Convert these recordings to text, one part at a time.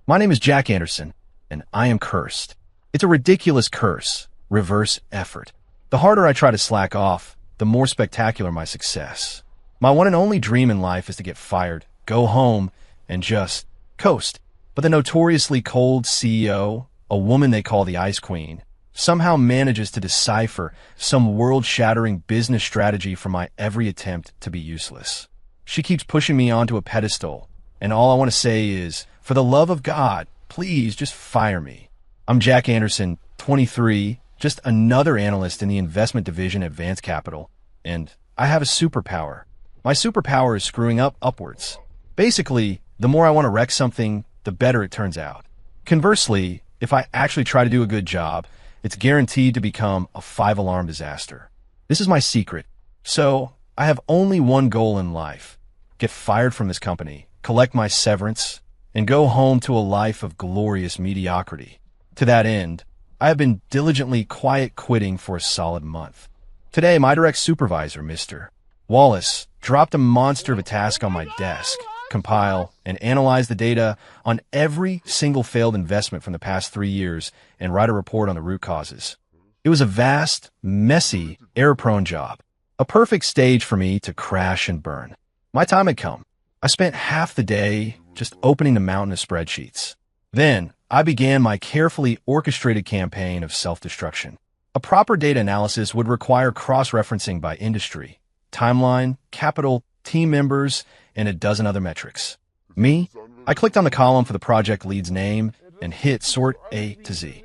My name is Jack Anderson, and I am cursed. It's a ridiculous curse, reverse effort. The harder I try to slack off, the more spectacular my success. My one and only dream in life is to get fired, go home, and just coast. But the notoriously cold CEO, a woman they call the Ice Queen, somehow manages to decipher some world-shattering business strategy for my every attempt to be useless. She keeps pushing me onto a pedestal, and all I want to say is, for the love of God, please just fire me. I'm Jack Anderson, 23, just another analyst in the investment division at Vance Capital, and I have a superpower. My superpower is screwing up upwards. Basically, the more I want to wreck something, the better it turns out. Conversely, if I actually try to do a good job, it's guaranteed to become a five-alarm disaster. This is my secret. So, I have only one goal in life: get fired from this company, collect my severance, and go home to a life of glorious mediocrity. To that end, I have been diligently quiet quitting for a solid month. Today, my direct supervisor, Mr. Wallace, dropped a monster of a task on my desk: compile and analyze the data on every single failed investment from the past 3 years and write a report on the root causes. It was a vast, messy, error-prone job, a perfect stage for me to crash and burn. My time had come. I spent half the day just opening the mountain of spreadsheets. Then, I began my carefully orchestrated campaign of self-destruction. A proper data analysis would require cross-referencing by industry, timeline, capital, team members, and a dozen other metrics. Me? I clicked on the column for the project lead's name and hit sort A to Z.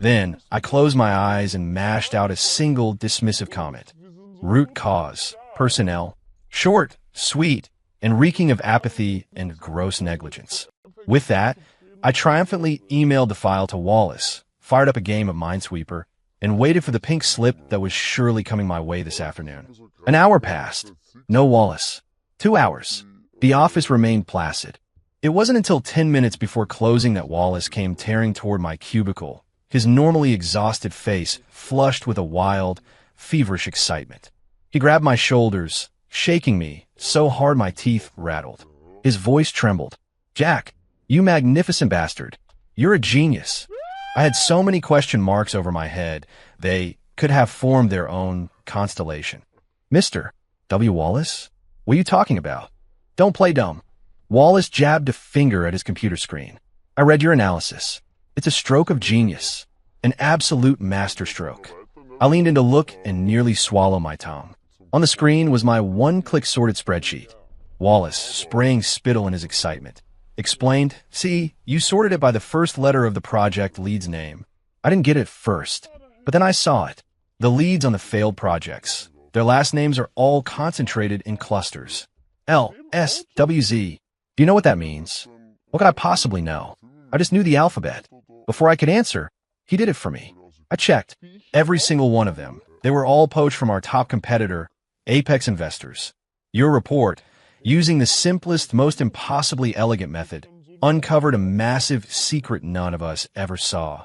Then, I closed my eyes and mashed out a single dismissive comment: root cause, personnel, short, sweet, and reeking of apathy and gross negligence. With that, I triumphantly emailed the file to Wallace, fired up a game of Minesweeper, and waited for the pink slip that was surely coming my way this afternoon. An hour passed. No Wallace. 2 hours. The office remained placid. It wasn't until 10 minutes before closing that Wallace came tearing toward my cubicle, his normally exhausted face flushed with a wild, feverish excitement. He grabbed my shoulders, shaking me so hard my teeth rattled. His voice trembled. "Jack, you magnificent bastard. You're a genius." I had so many question marks over my head, they could have formed their own constellation. "Mr. W. Wallace? What are you talking about? Don't play dumb." Wallace jabbed a finger at his computer screen. "I read your analysis. It's a stroke of genius. An absolute masterstroke." I leaned in to look and nearly swallow my tongue. On the screen was my one-click sorted spreadsheet. Wallace, spraying spittle in his excitement, explained, "See, you sorted it by the first letter of the project lead's name." I didn't get it first, but then I saw it. The leads on the failed projects. Their last names are all concentrated in clusters. L, S, W, Z. Do you know what that means? What could I possibly know? I just knew the alphabet. Before I could answer, he did it for me. I checked. Every single one of them. They were all poached from our top competitor, Apex Investors. Your report, using the simplest, most impossibly elegant method, uncovered a massive secret none of us ever saw.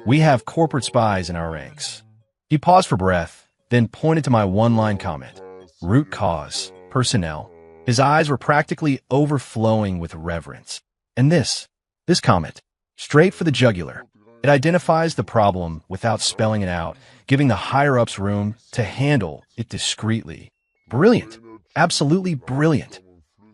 We have corporate spies in our ranks. He paused for breath, then pointed to my one-line comment: root cause, personnel. His eyes were practically overflowing with reverence. And this comment, straight for the jugular. It identifies the problem without spelling it out, giving the higher-ups room to handle it discreetly. Brilliant. Absolutely brilliant.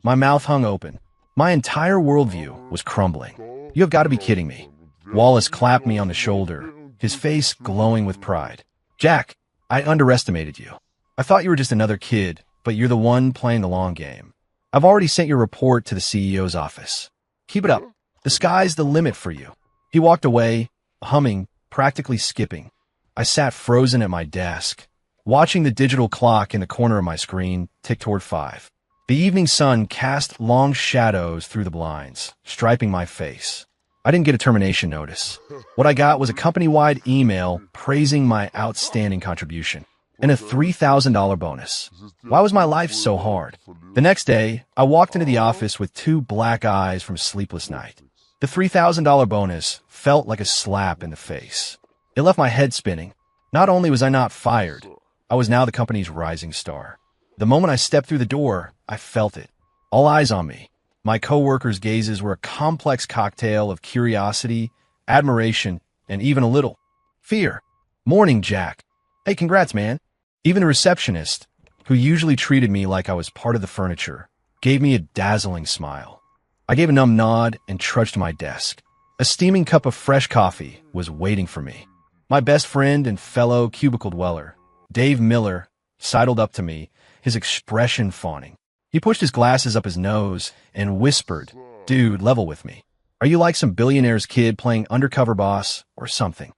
My mouth hung open. My entire worldview was crumbling. "You have got to be kidding me." Wallace clapped me on the shoulder, his face glowing with pride. "Jack, I underestimated you. I thought you were just another kid, but you're the one playing the long game. I've already sent your report to the CEO's office. Keep it up. The sky's the limit for you." He walked away, humming, practically skipping. I sat frozen at my desk, watching the digital clock in the corner of my screen tick toward 5. The evening sun cast long shadows through the blinds, striping my face. I didn't get a termination notice. What I got was a company-wide email praising my outstanding contribution and a $3,000 bonus. Why was my life so hard? The next day, I walked into the office with 2 black eyes from a sleepless night. The $3,000 bonus felt like a slap in the face. It left my head spinning. Not only was I not fired, I was now the company's rising star. The moment I stepped through the door, I felt it. All eyes on me. My coworkers' gazes were a complex cocktail of curiosity, admiration, and even a little fear. Morning, Jack. Hey, congrats, man. Even the receptionist, who usually treated me like I was part of the furniture, gave me a dazzling smile. I gave a numb nod and trudged to my desk. A steaming cup of fresh coffee was waiting for me. My best friend and fellow cubicle dweller, Dave Miller, sidled up to me, his expression fawning. He pushed his glasses up his nose and whispered, "Dude, level with me. Are you like some billionaire's kid playing undercover boss or something?"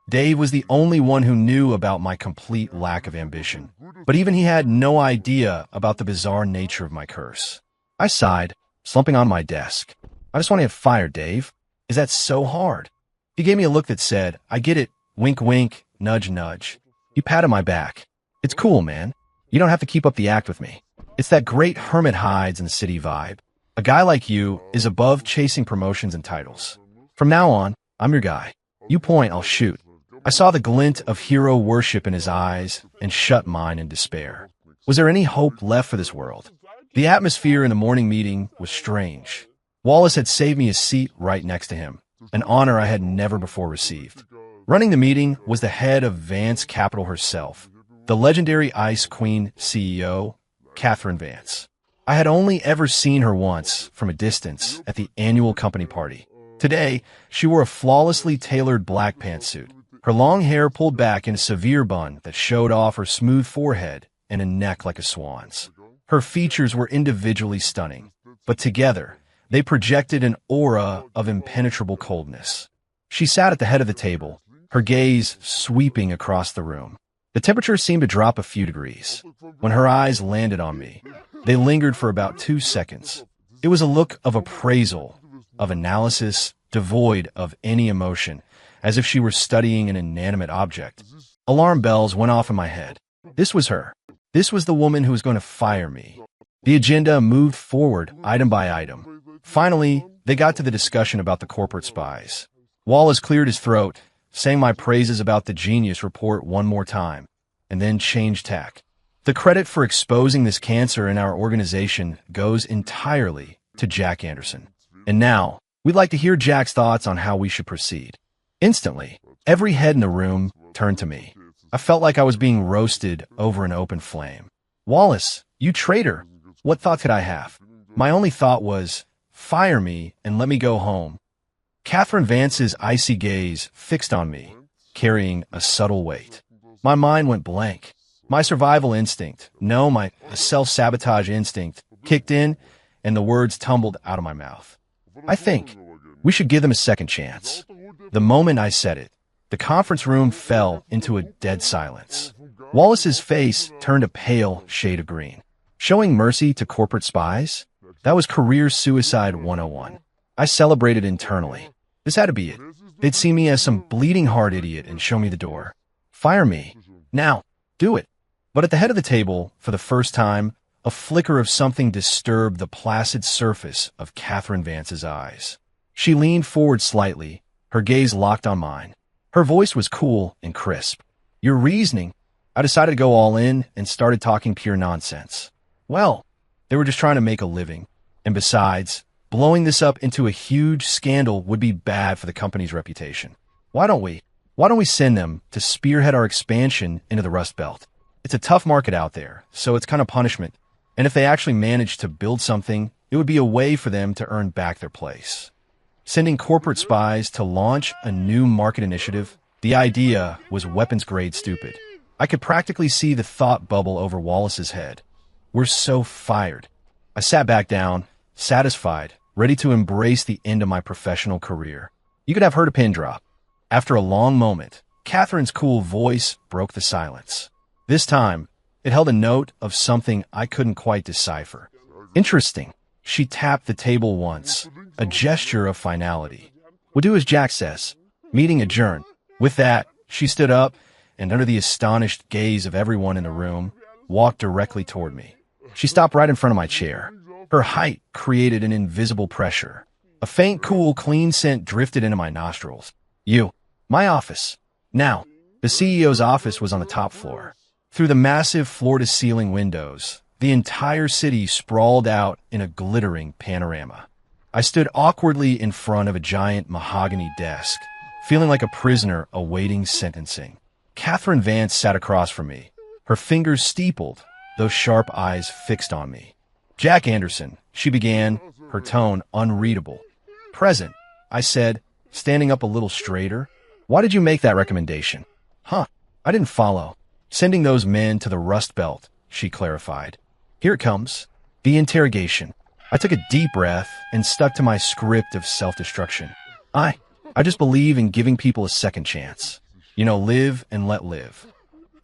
Dave was the only one who knew about my complete lack of ambition, but even he had no idea about the bizarre nature of my curse. I sighed, slumping on my desk. "I just want to get fired, Dave. Is that so hard?" He gave me a look that said, "I get it. Wink, wink, nudge, nudge." He patted my back. "It's cool, man. You don't have to keep up the act with me. It's that great hermit hides in the city vibe. A guy like you is above chasing promotions and titles. From now on, I'm your guy. You point, I'll shoot." I saw the glint of hero worship in his eyes and shut mine in despair. Was there any hope left for this world? The atmosphere in the morning meeting was strange. Wallace had saved me a seat right next to him, an honor I had never before received. Running the meeting was the head of Vance Capital herself, the legendary Ice Queen CEO, Catherine Vance. I had only ever seen her once, from a distance, at the annual company party. Today, she wore a flawlessly tailored black pantsuit, her long hair pulled back in a severe bun that showed off her smooth forehead and a neck like a swan's. Her features were individually stunning, but together, they projected an aura of impenetrable coldness. She sat at the head of the table, her gaze sweeping across the room. The temperature seemed to drop a few degrees. When her eyes landed on me, they lingered for about 2 seconds. It was a look of appraisal, of analysis, devoid of any emotion, as if she were studying an inanimate object. Alarm bells went off in my head. This was her. This was the woman who was going to fire me. The agenda moved forward item by item. Finally, they got to the discussion about the corporate spies. Wallace cleared his throat, sang my praises about the genius report one more time, and then changed tack. The credit for exposing this cancer in our organization goes entirely to Jack Anderson. And now, we'd like to hear Jack's thoughts on how we should proceed. Instantly, every head in the room turned to me. I felt like I was being roasted over an open flame. "Wallace, you traitor! What thought could I have?" My only thought was, fire me and let me go home. Catherine Vance's icy gaze fixed on me, carrying a subtle weight. My mind went blank. My survival instinct, no, my self-sabotage instinct, kicked in, and the words tumbled out of my mouth. "I think we should give them a second chance." The moment I said it, the conference room fell into a dead silence. Wallace's face turned a pale shade of green. Showing mercy to corporate spies? That was career suicide 101. I celebrated internally. This had to be it. They'd see me as some bleeding heart idiot and show me the door. Fire me. Now. Do it. But at the head of the table, for the first time, a flicker of something disturbed the placid surface of Catherine Vance's eyes. She leaned forward slightly, her gaze locked on mine. Her voice was cool and crisp. "Your reasoning?" I decided to go all in and started talking pure nonsense. Well, they were just trying to make a living. And besides, blowing this up into a huge scandal would be bad for the company's reputation. Why don't we send them to spearhead our expansion into the Rust Belt? It's a tough market out there, so it's kind of punishment. And if they actually manage to build something, it would be a way for them to earn back their place. Sending corporate spies to launch a new market initiative, the idea was weapons-grade stupid. I could practically see the thought bubble over Wallace's head. We're so fired. I sat back down, satisfied, ready to embrace the end of my professional career. You could have heard a pin drop. After a long moment, Catherine's cool voice broke the silence. This time, it held a note of something I couldn't quite decipher. Interesting. She tapped the table once, a gesture of finality. "We'll do as Jack says. Meeting adjourned." With that, she stood up and, under the astonished gaze of everyone in the room, walked directly toward me. She stopped right in front of my chair. Her height created an invisible pressure. A faint, cool, clean scent drifted into my nostrils. My office. Now, the CEO's office was on the top floor. Through the massive floor-to-ceiling windows, The entire city sprawled out in a glittering panorama. I stood awkwardly in front of a giant mahogany desk, feeling like a prisoner awaiting sentencing. Catherine Vance sat across from me, her fingers steepled, those sharp eyes fixed on me. Jack Anderson, she began, her tone unreadable. Present, I said, standing up a little straighter. Why did you make that recommendation? Huh, I didn't follow. Sending those men to the Rust Belt, she clarified. Here it comes. The interrogation. I took a deep breath and stuck to my script of self-destruction. I just believe in giving people a second chance. You know, live and let live.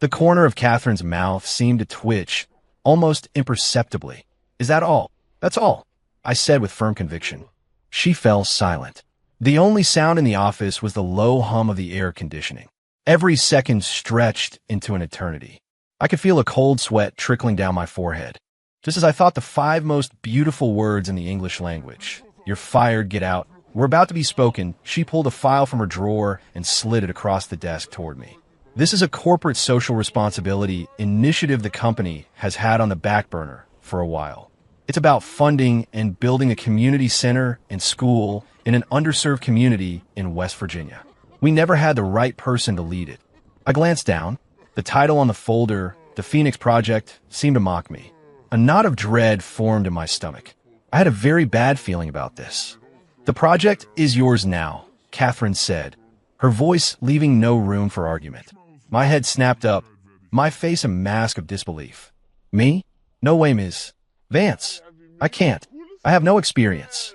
The corner of Catherine's mouth seemed to twitch, almost imperceptibly. Is that all? That's all, I said with firm conviction. She fell silent. The only sound in the office was the low hum of the air conditioning. Every second stretched into an eternity. I could feel a cold sweat trickling down my forehead. Just as I thought the 5 most beautiful words in the English language, "You're fired, get out," were about to be spoken, she pulled a file from her drawer and slid it across the desk toward me. This is a corporate social responsibility initiative the company has had on the back burner for a while. It's about funding and building a community center and school in an underserved community in West Virginia. We never had the right person to lead it. I glanced down. The title on the folder, The Phoenix Project, seemed to mock me. A knot of dread formed in my stomach. I had a very bad feeling about this. The project is yours now, Catherine said, her voice leaving no room for argument. My head snapped up, my face a mask of disbelief. Me? No way, Ms. Vance. I can't. I have no experience.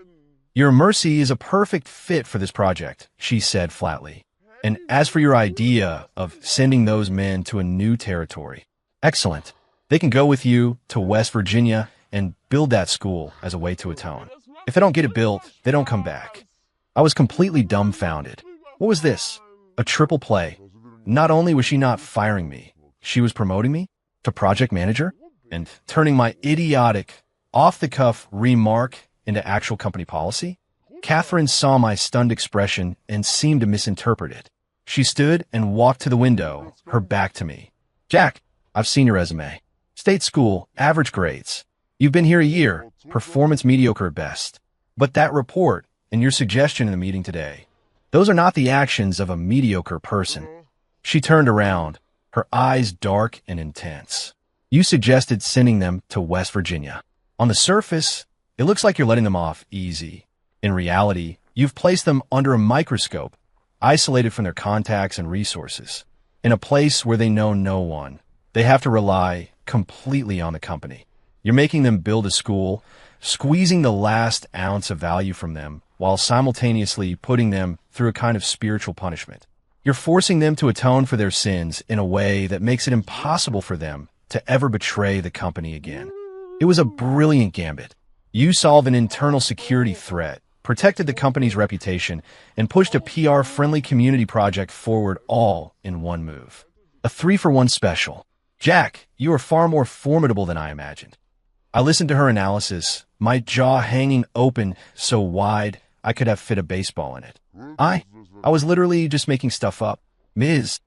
Your Mercy is a perfect fit for this project, she said flatly. And as for your idea of sending those men to a new territory, excellent. They can go with you to West Virginia and build that school as a way to atone. If they don't get it built, they don't come back. I was completely dumbfounded. What was this? A triple play. Not only was she not firing me, she was promoting me to project manager and turning my idiotic, off-the-cuff remark into actual company policy. Catherine saw my stunned expression and seemed to misinterpret it. She stood and walked to the window, her back to me. Jack, I've seen your resume. State school, average grades. You've been here a year, performance mediocre at best. But that report and your suggestion in the meeting today, those are not the actions of a mediocre person. She turned around, her eyes dark and intense. You suggested sending them to West Virginia. On the surface, it looks like you're letting them off easy. In reality, you've placed them under a microscope, isolated from their contacts and resources, in a place where they know no one. They have to rely completely on the company. You're making them build a school, squeezing the last ounce of value from them, while simultaneously putting them through a kind of spiritual punishment. You're forcing them to atone for their sins in a way that makes it impossible for them to ever betray the company again. It was a brilliant gambit. You solved an internal security threat, protected the company's reputation, and pushed a PR-friendly community project forward all in one move. A 3-for-1 special. Jack, you are far more formidable than I imagined. I listened to her analysis, my jaw hanging open so wide I could have fit a baseball in it. I was literally just making stuff up. Ms.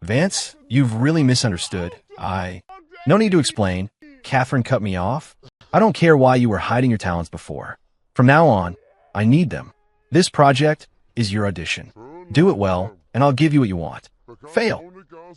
Vance, you've really misunderstood. No need to explain. Catherine cut me off. I don't care why you were hiding your talents before. From now on, I need them. This project is your audition. Do it well, and I'll give you what you want. Fail.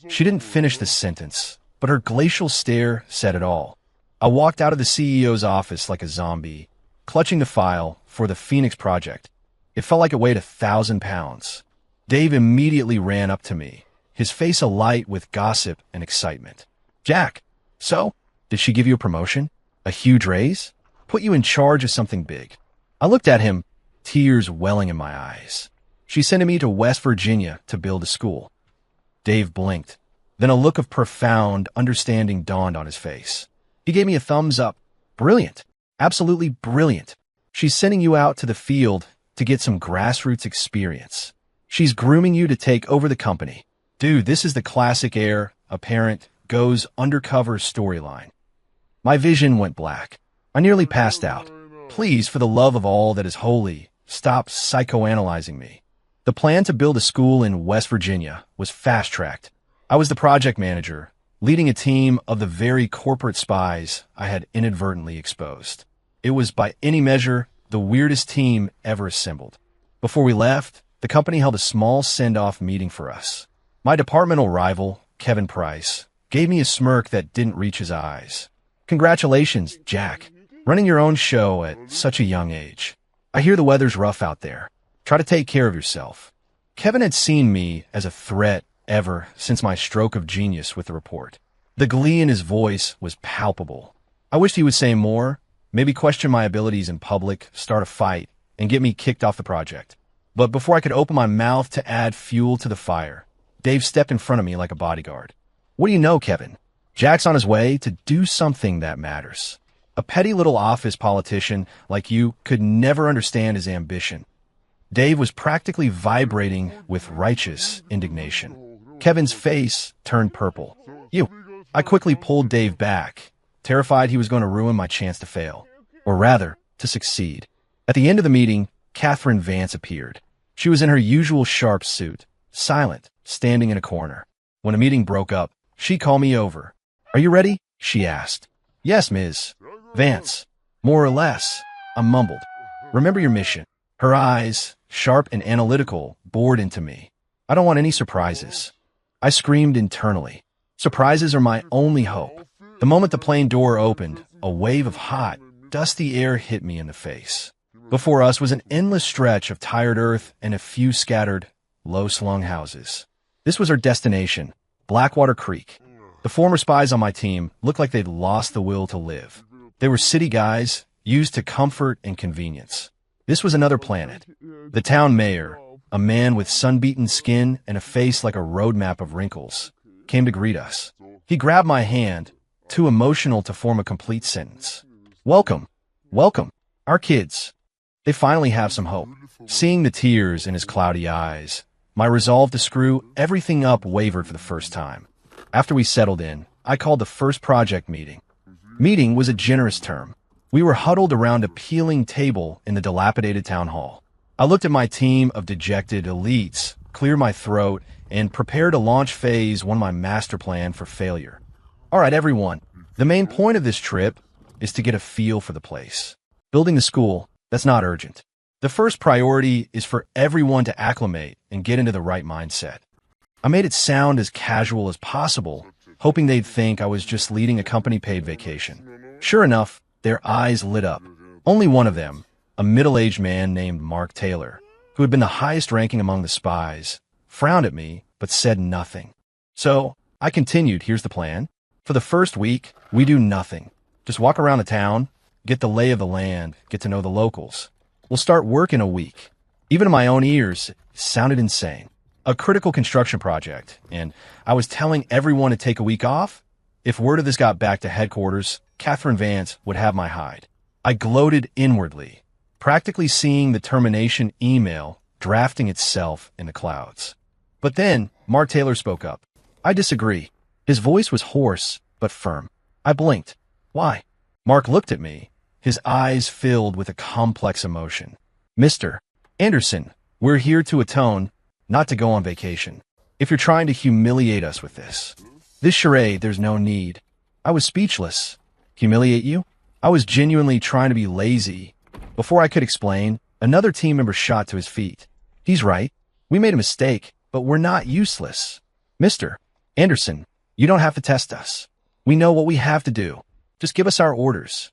She didn't finish the sentence, but her glacial stare said it all. I walked out of the CEO's office like a zombie, clutching the file for the Phoenix Project. It felt like it weighed 1,000 pounds. Dave immediately ran up to me, his face alight with gossip and excitement. Jack, so, did she give you a promotion? A huge raise? Put you in charge of something big? I looked at him, tears welling in my eyes. She's sending me to West Virginia to build a school. Dave blinked. Then a look of profound understanding dawned on his face. He gave me a thumbs up. Brilliant. Absolutely brilliant. She's sending you out to the field to get some grassroots experience. She's grooming you to take over the company. Dude, this is the classic heir apparent goes undercover storyline. My vision went black. I nearly passed out. Please, for the love of all that is holy, stop psychoanalyzing me. The plan to build a school in West Virginia was fast-tracked. I was the project manager, leading a team of the very corporate spies I had inadvertently exposed. It was, by any measure, the weirdest team ever assembled. Before we left, the company held a small send-off meeting for us. My departmental rival, Kevin Price, gave me a smirk that didn't reach his eyes. "Congratulations, Jack, running your own show at such a young age. I hear the weather's rough out there. Try to take care of yourself." Kevin had seen me as a threat ever since my stroke of genius with the report. The glee in his voice was palpable. I wished he would say more, maybe question my abilities in public, start a fight, and get me kicked off the project. But before I could open my mouth to add fuel to the fire, Dave stepped in front of me like a bodyguard. "What do you know, Kevin? Jack's on his way to do something that matters. A petty little office politician like you could never understand his ambition." Dave was practically vibrating with righteous indignation. Kevin's face turned purple. "You." I quickly pulled Dave back, terrified he was going to ruin my chance to fail, or rather, to succeed. At the end of the meeting, Catherine Vance appeared. She was in her usual sharp suit, silent, standing in a corner. When the meeting broke up, she called me over. "Are you ready?" she asked. "Yes, Ms. Vance. More or less," I mumbled. "Remember your mission." Her eyes, sharp and analytical, bored into me. "I don't want any surprises." I screamed internally. Surprises are my only hope. The moment the plane door opened, a wave of hot, dusty air hit me in the face. Before us was an endless stretch of tired earth and a few scattered, low-slung houses. This was our destination, Blackwater Creek. The former spies on my team looked like they'd lost the will to live. They were city guys, used to comfort and convenience. This was another planet. The town mayor, a man with sun-beaten skin and a face like a roadmap of wrinkles, came to greet us. He grabbed my hand, too emotional to form a complete sentence. "Welcome, welcome, our kids. They finally have some hope." Seeing the tears in his cloudy eyes, my resolve to screw everything up wavered for the first time. After we settled in, I called the first project meeting. Meeting was a generous term. We were huddled around a peeling table in the dilapidated town hall. I looked at my team of dejected elites, cleared my throat, and prepared to launch phase one of my master plan for failure. "All right, everyone. The main point of this trip is to get a feel for the place. Building the school, that's not urgent. The first priority is for everyone to acclimate and get into the right mindset." I made it sound as casual as possible, hoping they'd think I was just leading a company-paid vacation. Sure enough, their eyes lit up. Only one of them, a middle-aged man named Mark Taylor, who had been the highest ranking among the spies, frowned at me but said nothing. So I continued, "Here's the plan. For the first week, we do nothing. Just walk around the town, get the lay of the land, get to know the locals. We'll start work in a week." Even in my own ears, it sounded insane. A critical construction project, and I was telling everyone to take a week off? If word of this got back to headquarters, Catherine Vance would have my hide. I gloated inwardly, practically seeing the termination email drafting itself in the clouds. But then, Mark Taylor spoke up. "I disagree." His voice was hoarse, but firm. I blinked. "Why?" Mark looked at me, his eyes filled with a complex emotion. "Mr. Anderson, we're here to atone, not to go on vacation. If you're trying to humiliate us with this charade, there's no need." I was speechless. Humiliate you? I was genuinely trying to be lazy. Before I could explain, another team member shot to his feet. "He's right. We made a mistake, but we're not useless. Mr. Anderson, you don't have to test us. We know what we have to do. Just give us our orders."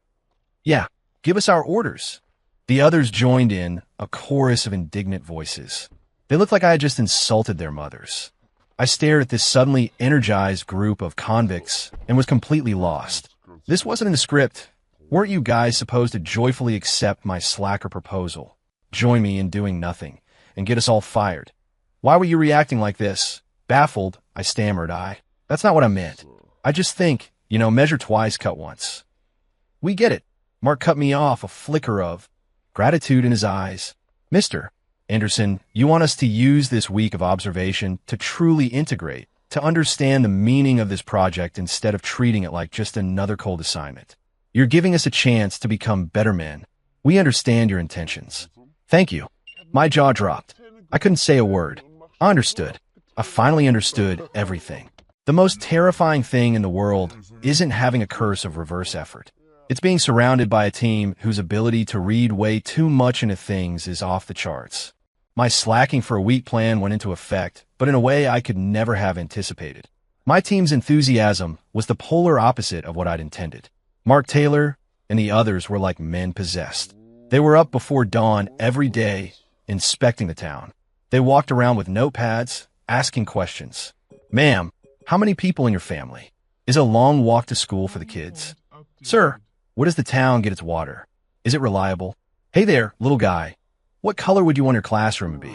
"Yeah, give us our orders." The others joined in, a chorus of indignant voices. They looked like I had just insulted their mothers. I stared at this suddenly energized group of convicts and was completely lost. This wasn't in the script. Weren't you guys supposed to joyfully accept my slacker proposal, join me in doing nothing, and get us all fired? Why were you reacting like this? Baffled, I stammered. That's not what I meant. I just think, measure twice, cut once." "We get it." Mark cut me off, a flicker of gratitude in his eyes. "Mr. Anderson, you want us to use this week of observation to truly integrate, to understand the meaning of this project instead of treating it like just another cold assignment. You're giving us a chance to become better men. We understand your intentions. Thank you." My jaw dropped. I couldn't say a word. I understood. I finally understood everything. The most terrifying thing in the world isn't having a curse of reverse effort. It's being surrounded by a team whose ability to read way too much into things is off the charts. My slacking for a week plan went into effect, but in a way I could never have anticipated. My team's enthusiasm was the polar opposite of what I'd intended. Mark Taylor and the others were like men possessed. They were up before dawn every day, inspecting the town. They walked around with notepads, asking questions. Ma'am, how many people in your family? Is a long walk to school for the kids? Sir, where does the town get its water? Is it reliable? Hey there, little guy. What color would you want your classroom to be?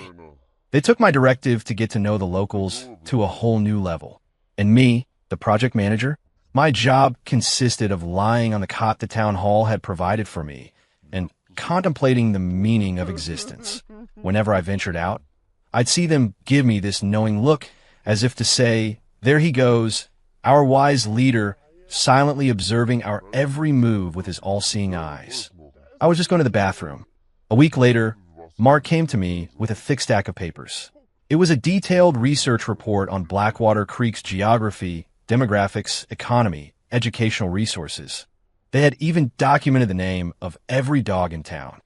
They took my directive to get to know the locals to a whole new level. And me, the project manager, my job consisted of lying on the cot the town hall had provided for me and contemplating the meaning of existence. Whenever I ventured out, I'd see them give me this knowing look as if to say, there he goes, our wise leader, silently observing our every move with his all-seeing eyes. I was just going to the bathroom. A week later, Mark came to me with a thick stack of papers. It was a detailed research report on Blackwater Creek's geography, demographics, economy, educational resources. They had even documented the name of every dog in town.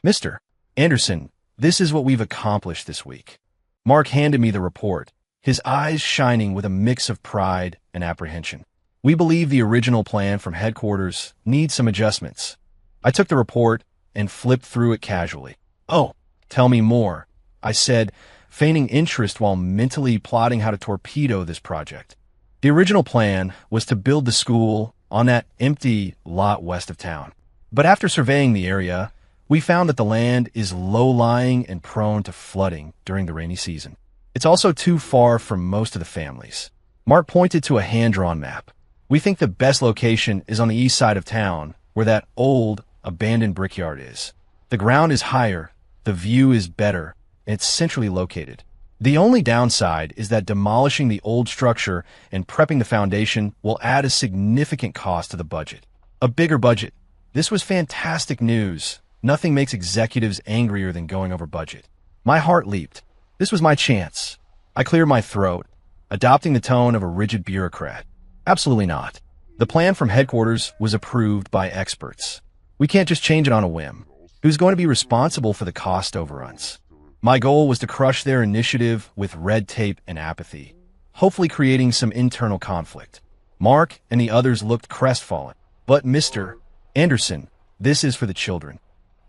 Mr. Anderson, this is what we've accomplished this week. Mark handed me the report, his eyes shining with a mix of pride and apprehension. We believe the original plan from headquarters needs some adjustments. I took the report and flipped through it casually. Oh, tell me more, I said, feigning interest while mentally plotting how to torpedo this project. The original plan was to build the school on that empty lot west of town. But after surveying the area, we found that the land is low-lying and prone to flooding during the rainy season. It's also too far from most of the families. Mark pointed to a hand-drawn map. We think the best location is on the east side of town, where that old, abandoned brickyard is. The ground is higher, the view is better, and it's centrally located. The only downside is that demolishing the old structure and prepping the foundation will add a significant cost to the budget. A bigger budget. This was fantastic news. Nothing makes executives angrier than going over budget. My heart leaped. This was my chance. I cleared my throat, adopting the tone of a rigid bureaucrat. Absolutely not. The plan from headquarters was approved by experts. We can't just change it on a whim. Who's going to be responsible for the cost overruns? My goal was to crush their initiative with red tape and apathy, hopefully creating some internal conflict. Mark and the others looked crestfallen. But Mr. Anderson, this is for the children.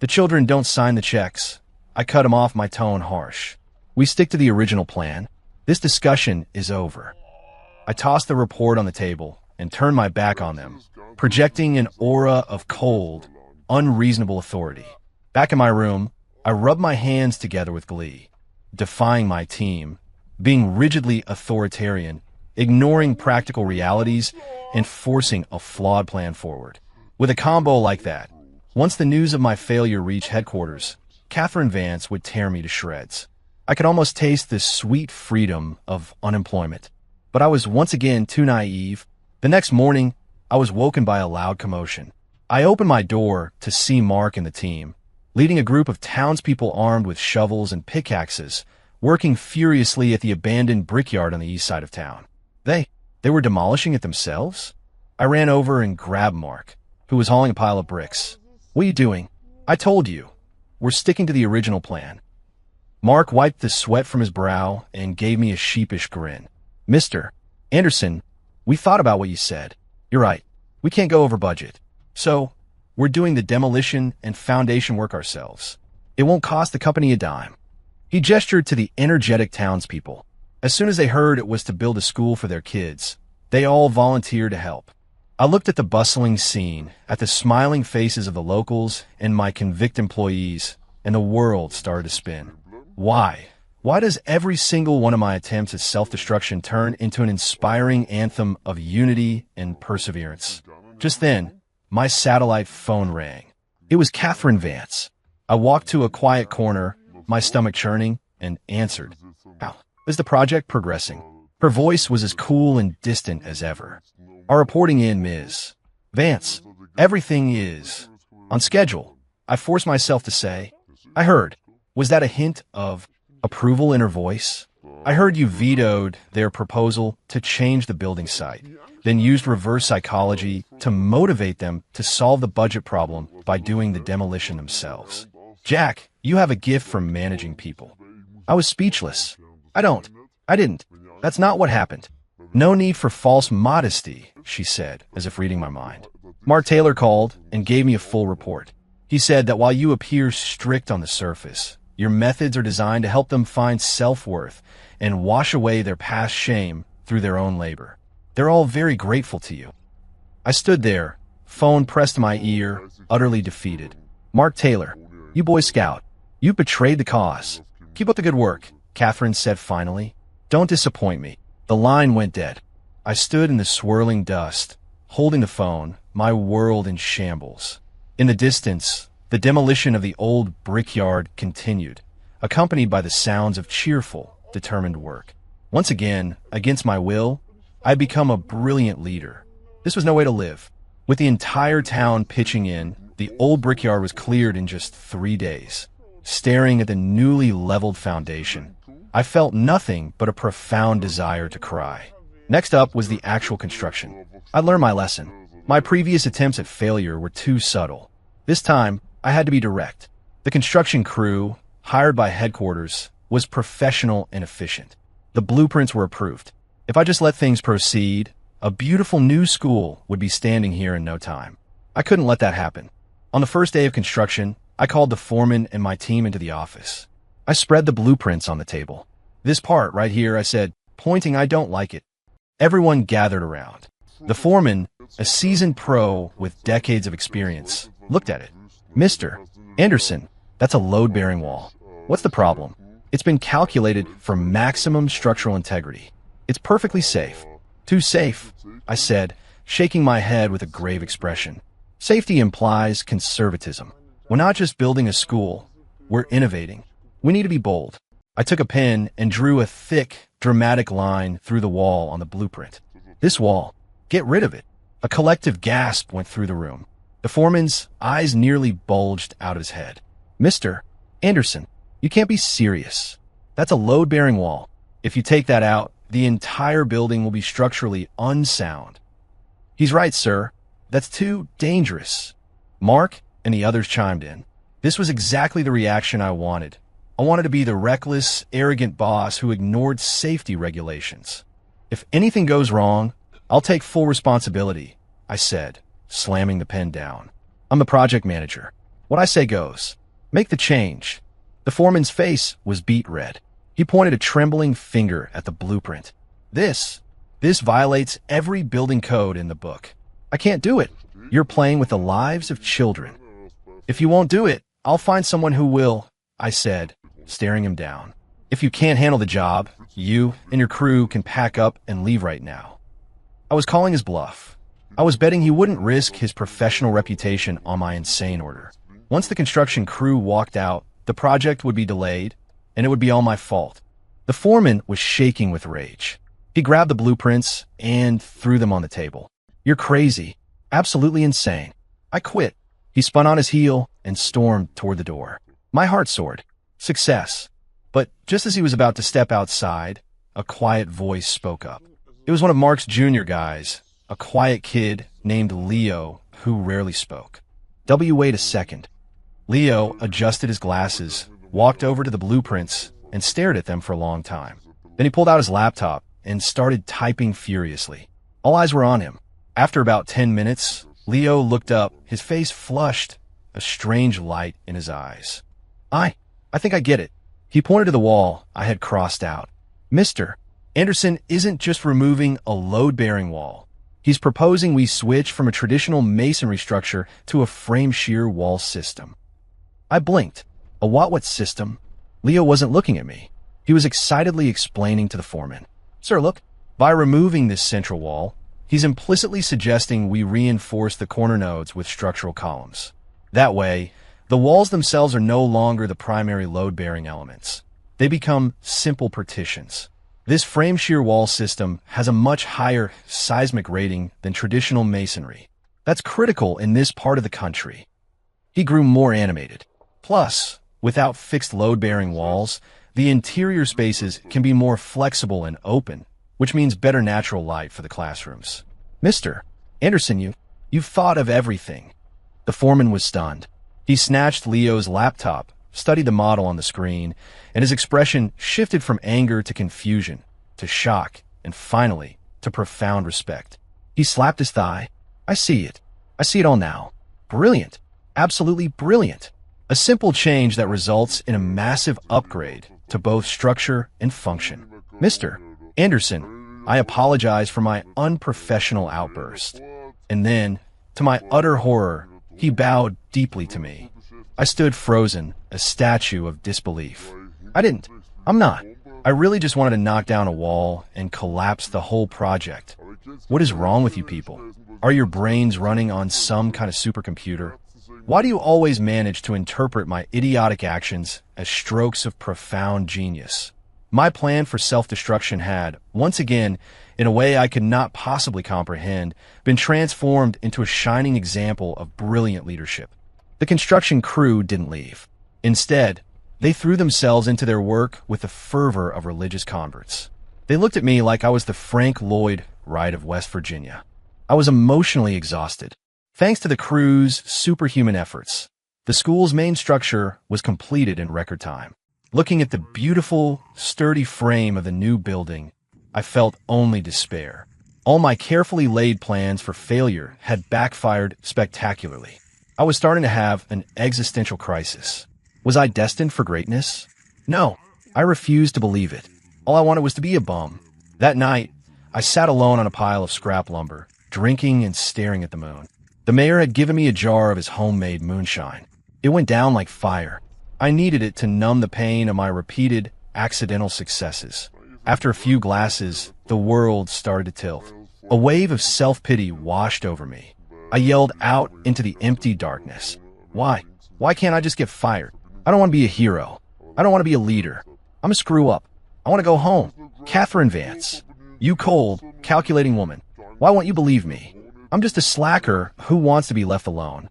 The children don't sign the checks. I cut him off, my tone harsh. We stick to the original plan. This discussion is over. I tossed the report on the table and turned my back on them, projecting an aura of cold, unreasonable authority. Back in my room, I rubbed my hands together with glee, defying my team, being rigidly authoritarian, ignoring practical realities, and forcing a flawed plan forward. With a combo like that, once the news of my failure reached headquarters, Catherine Vance would tear me to shreds. I could almost taste the sweet freedom of unemployment. But I was once again too naive. The next morning, I was woken by a loud commotion. I opened my door to see Mark and the team, leading a group of townspeople armed with shovels and pickaxes, working furiously at the abandoned brickyard on the east side of town. They were demolishing it themselves? I ran over and grabbed Mark, who was hauling a pile of bricks. What are you doing? I told you. We're sticking to the original plan. Mark wiped the sweat from his brow and gave me a sheepish grin. Mr. Anderson, we thought about what you said. You're right. We can't go over budget. So, we're doing the demolition and foundation work ourselves. It won't cost the company a dime. He gestured to the energetic townspeople. As soon as they heard it was to build a school for their kids, they all volunteered to help. I looked at the bustling scene, at the smiling faces of the locals and my convict employees, and the world started to spin. Why? Why does every single one of my attempts at self-destruction turn into an inspiring anthem of unity and perseverance? Just then, my satellite phone rang. It was Catherine Vance. I walked to a quiet corner, my stomach churning, and answered. How is the project progressing? Her voice was as cool and distant as ever. Our reporting in, Ms. Vance. Everything is on schedule. I forced myself to say, I heard. Was that a hint of approval in her voice? I heard you vetoed their proposal to change the building site, then used reverse psychology to motivate them to solve the budget problem by doing the demolition themselves. Jack, you have a gift for managing people. I was speechless. I didn't. That's not what happened. No need for false modesty, she said, as if reading my mind. Mark Taylor called and gave me a full report. He said that while you appear strict on the surface, your methods are designed to help them find self-worth and wash away their past shame through their own labor. They're all very grateful to you. I stood there, phone pressed to my ear, utterly defeated. Mark Taylor, you Boy Scout, you betrayed the cause. Keep up the good work, Catherine said finally. Don't disappoint me. The line went dead. I stood in the swirling dust, holding the phone, my world in shambles. In the distance, the demolition of the old brickyard continued, accompanied by the sounds of cheerful, determined work. Once again, against my will, I'd become a brilliant leader. This was no way to live. With the entire town pitching in, the old brickyard was cleared in just 3 days. Staring at the newly leveled foundation, I felt nothing but a profound desire to cry. Next up was the actual construction. I learned my lesson. My previous attempts at failure were too subtle. This time, I had to be direct. The construction crew, hired by headquarters, was professional and efficient. The blueprints were approved. If I just let things proceed, a beautiful new school would be standing here in no time. I couldn't let that happen. On the first day of construction, I called the foreman and my team into the office. I spread the blueprints on the table. This part right here, I said, pointing I don't like it. Everyone gathered around. The foreman, a seasoned pro with decades of experience, looked at it. Mr. Anderson, that's a load-bearing wall. What's the problem? It's been calculated for maximum structural integrity. It's perfectly safe. Too safe, I said, shaking my head with a grave expression. Safety implies conservatism. We're not just building a school. We're innovating. We need to be bold. I took a pen and drew a thick, dramatic line through the wall on the blueprint. This wall. Get rid of it. A collective gasp went through the room. The foreman's eyes nearly bulged out of his head. Mr. Anderson, you can't be serious. That's a load-bearing wall. If you take that out, the entire building will be structurally unsound. He's right, sir. That's too dangerous. Mark and the others chimed in. This was exactly the reaction I wanted. I wanted to be the reckless, arrogant boss who ignored safety regulations. If anything goes wrong, I'll take full responsibility, I said, slamming the pen down. I'm the project manager. What I say goes. Make the change. The foreman's face was beet red. He pointed a trembling finger at the blueprint. This violates every building code in the book. I can't do it. You're playing with the lives of children. If you won't do it, I'll find someone who will, I said, staring him down. If you can't handle the job, you and your crew can pack up and leave right now. I was calling his bluff. I was betting he wouldn't risk his professional reputation on my insane order. Once the construction crew walked out, the project would be delayed, and it would be all my fault. The foreman was shaking with rage. He grabbed the blueprints and threw them on the table. You're crazy. Absolutely insane. I quit. He spun on his heel and stormed toward the door. My heart soared. Success. But just as he was about to step outside, a quiet voice spoke up. It was one of Mark's junior guys, a quiet kid named Leo who rarely spoke. Wait a second. Leo adjusted his glasses, walked over to the blueprints, and stared at them for a long time. Then he pulled out his laptop and started typing furiously. All eyes were on him. After about 10 minutes, Leo looked up, his face flushed, a strange light in his eyes. I think I get it. He pointed to the wall I had crossed out. Mr. Anderson isn't just removing a load-bearing wall. He's proposing we switch from a traditional masonry structure to a frame shear wall system. I blinked. A what system? Leo wasn't looking at me. He was excitedly explaining to the foreman. Sir, look, by removing this central wall, he's implicitly suggesting we reinforce the corner nodes with structural columns. That way, the walls themselves are no longer the primary load-bearing elements. They become simple partitions. This frame shear wall system has a much higher seismic rating than traditional masonry. That's critical in this part of the country. He grew more animated. Plus, without fixed load-bearing walls, The interior spaces can be more flexible and open, which means better natural light for the classrooms. Mr. Anderson, you've thought of everything. The foreman was stunned. He snatched Leo's laptop, studied the model on the screen, and his expression shifted from anger to confusion, to shock, and finally, to profound respect. He slapped his thigh. I see it. I see it all now. Brilliant. Absolutely brilliant. A simple change that results in a massive upgrade to both structure and function. Mr. Anderson, I apologize for my unprofessional outburst. And then, to my utter horror, he bowed deeply to me. I stood frozen, a statue of disbelief. I'm not. I really just wanted to knock down a wall and collapse the whole project. What is wrong with you people? Are your brains running on some kind of supercomputer? Why do you always manage to interpret my idiotic actions as strokes of profound genius? My plan for self-destruction had, once again, in a way I could not possibly comprehend, been transformed into a shining example of brilliant leadership. The construction crew didn't leave. Instead, they threw themselves into their work with the fervor of religious converts. They looked at me like I was the Frank Lloyd Wright of West Virginia. I was emotionally exhausted. Thanks to the crew's superhuman efforts, the school's main structure was completed in record time. Looking at the beautiful, sturdy frame of the new building, I felt only despair. All my carefully laid plans for failure had backfired spectacularly. I was starting to have an existential crisis. Was I destined for greatness? No, I refused to believe it. All I wanted was to be a bum. That night, I sat alone on a pile of scrap lumber, drinking and staring at the moon. The mayor had given me a jar of his homemade moonshine. It went down like fire. I needed it to numb the pain of my repeated, accidental successes. After a few glasses, the world started to tilt. A wave of self-pity washed over me. I yelled out into the empty darkness. Why? Why can't I just get fired? I don't want to be a hero. I don't want to be a leader. I'm a screw-up. I want to go home. Catherine Vance. You cold, calculating woman. Why won't you believe me? I'm just a slacker who wants to be left alone.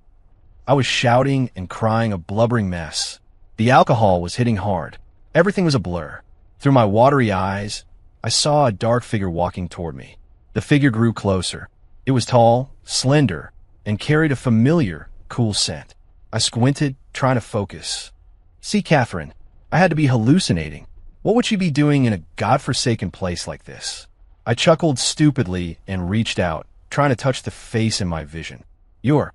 I was shouting and crying a blubbering mess. The alcohol was hitting hard. Everything was a blur. Through my watery eyes, I saw a dark figure walking toward me. The figure grew closer. It was tall, slender, and carried a familiar, cool scent. I squinted, trying to focus. See, Catherine, I had to be hallucinating. What would she be doing in a godforsaken place like this? I chuckled stupidly and reached out, trying to touch the face in my vision. You're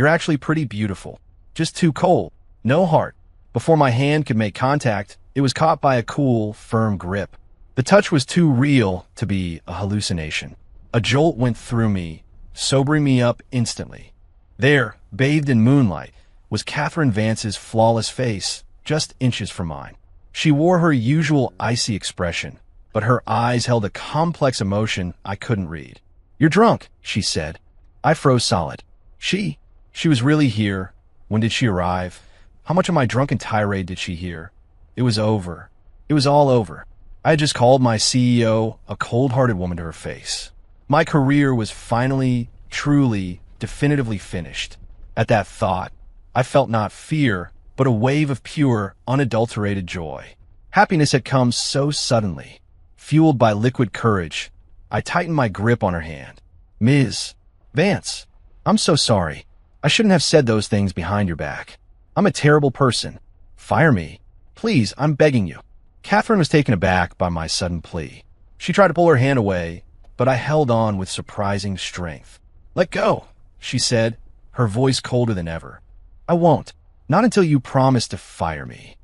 actually pretty beautiful. Just too cold. No heart. Before my hand could make contact, it was caught by a cool, firm grip. The touch was too real to be a hallucination. A jolt went through me, sobering me up instantly. There, bathed in moonlight, was Catherine Vance's flawless face, just inches from mine. She wore her usual icy expression, but her eyes held a complex emotion I couldn't read. You're drunk, she said. I froze solid. She was really here. When did she arrive? How much of my drunken tirade did she hear? It was over. It was all over. I had just called my CEO a cold-hearted woman to her face. My career was finally, truly, definitively finished. At that thought, I felt not fear, but a wave of pure, unadulterated joy. Happiness had come so suddenly. Fueled by liquid courage, I tightened my grip on her hand. Ms. Vance, I'm so sorry. I shouldn't have said those things behind your back. I'm a terrible person. Fire me. Please, I'm begging you. Catherine was taken aback by my sudden plea. She tried to pull her hand away, but I held on with surprising strength. Let go, she said, her voice colder than ever. I won't. Not until you promise to fire me.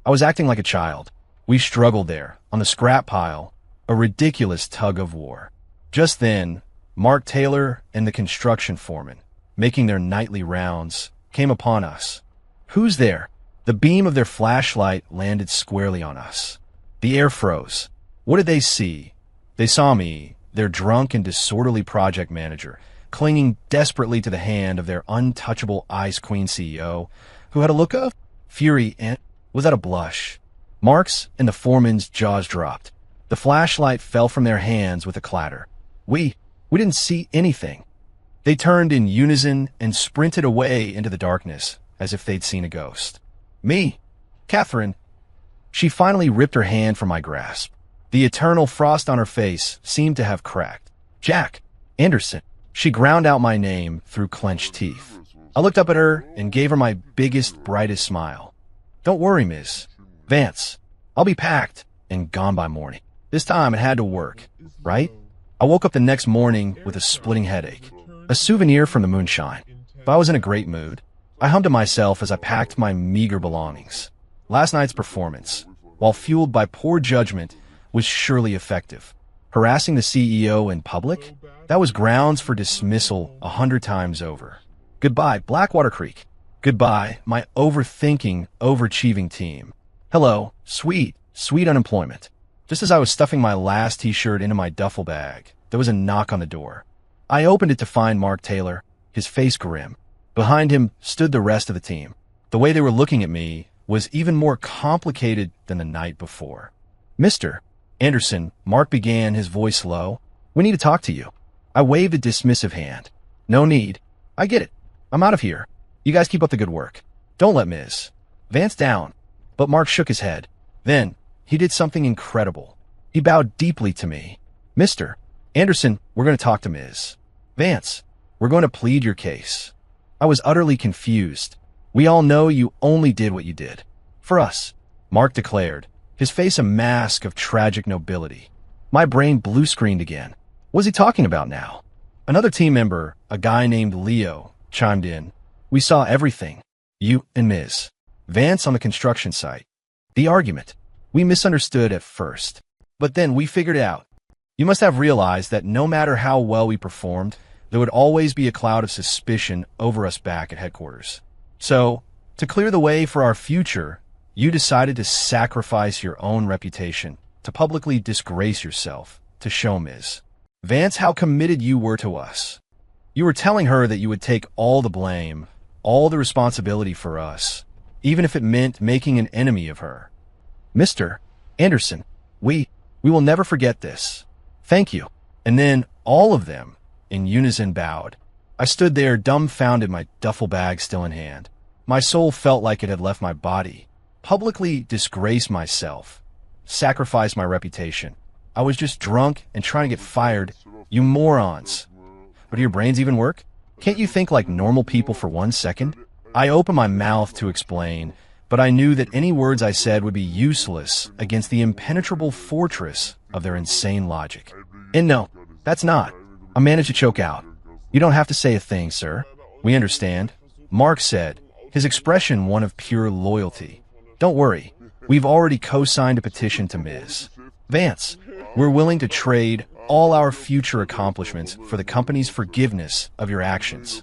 I was acting like a child. We struggled there, on the scrap pile, a ridiculous tug of war. Just then, Mark Taylor and the construction foreman, making their nightly rounds, came upon us. Who's there? The beam of their flashlight landed squarely on us. The air froze. What did they see? They saw me, their drunk and disorderly project manager, clinging desperately to the hand of their untouchable Ice Queen CEO, who had a look of fury and was at a blush. Mark's and the foreman's jaws dropped. The flashlight fell from their hands with a clatter. We didn't see anything. They turned in unison and sprinted away into the darkness as if they'd seen a ghost. Me, Catherine, She finally ripped her hand from my grasp. The eternal frost on her face seemed to have cracked. Jack Anderson. She ground out my name through clenched teeth. I looked up at her and gave her my biggest, brightest smile. Don't worry, Miss Vance. I'll be packed and gone by morning. This time it had to work, right? I woke up the next morning with a splitting headache, a souvenir from the moonshine. But I was in a great mood. I hummed to myself as I packed my meager belongings. Last night's performance, while fueled by poor judgment, was surely effective. Harassing the CEO in public? That was grounds for dismissal 100 times over. Goodbye, Blackwater Creek. Goodbye, my overthinking, overachieving team. Hello, sweet unemployment. Just as I was stuffing my last t-shirt into my duffel bag, there was a knock on the door. I opened it to find Mark Taylor, his face grim. Behind him stood the rest of the team. The way they were looking at me was even more complicated than the night before. Mr. Anderson, Mark began, his voice low. We need to talk to you. I waved a dismissive hand. No need. I get it. I'm out of here. You guys keep up the good work. Don't let Ms. Vance down. But Mark shook his head. Then, he did something incredible. He bowed deeply to me. Mr. Anderson, we're going to talk to Ms. Vance. We're going to plead your case. I was utterly confused. We all know you only did what you did. For us, Mark declared, his face a mask of tragic nobility. My brain blue-screened again. What was he talking about now? Another team member, a guy named Leo, chimed in. We saw everything. You and Ms. Vance on the construction site. The argument. We misunderstood at first, but then we figured it out. You must have realized that no matter how well we performed, there would always be a cloud of suspicion over us back at headquarters. So, to clear the way for our future, you decided to sacrifice your own reputation, to publicly disgrace yourself, to show Ms. Vance how committed you were to us. You were telling her that you would take all the blame, all the responsibility for us, even if it meant making an enemy of her. Mr. Anderson, we will never forget this. Thank you. And then all of them, in unison, bowed. I stood there dumbfounded, my duffel bag still in hand. My soul felt like it had left my body. Publicly disgrace myself. Sacrifice my reputation. I was just drunk and trying to get fired. You morons. But do your brains even work? Can't you think like normal people for 1 second? I opened my mouth to explain, but I knew that any words I said would be useless against the impenetrable fortress of their insane logic. And no, that's not. I managed to choke out. You don't have to say a thing, sir. We understand. Mark said, his expression one of pure loyalty. Don't worry. We've already co-signed a petition to Ms. Vance. We're willing to trade all our future accomplishments for the company's forgiveness of your actions.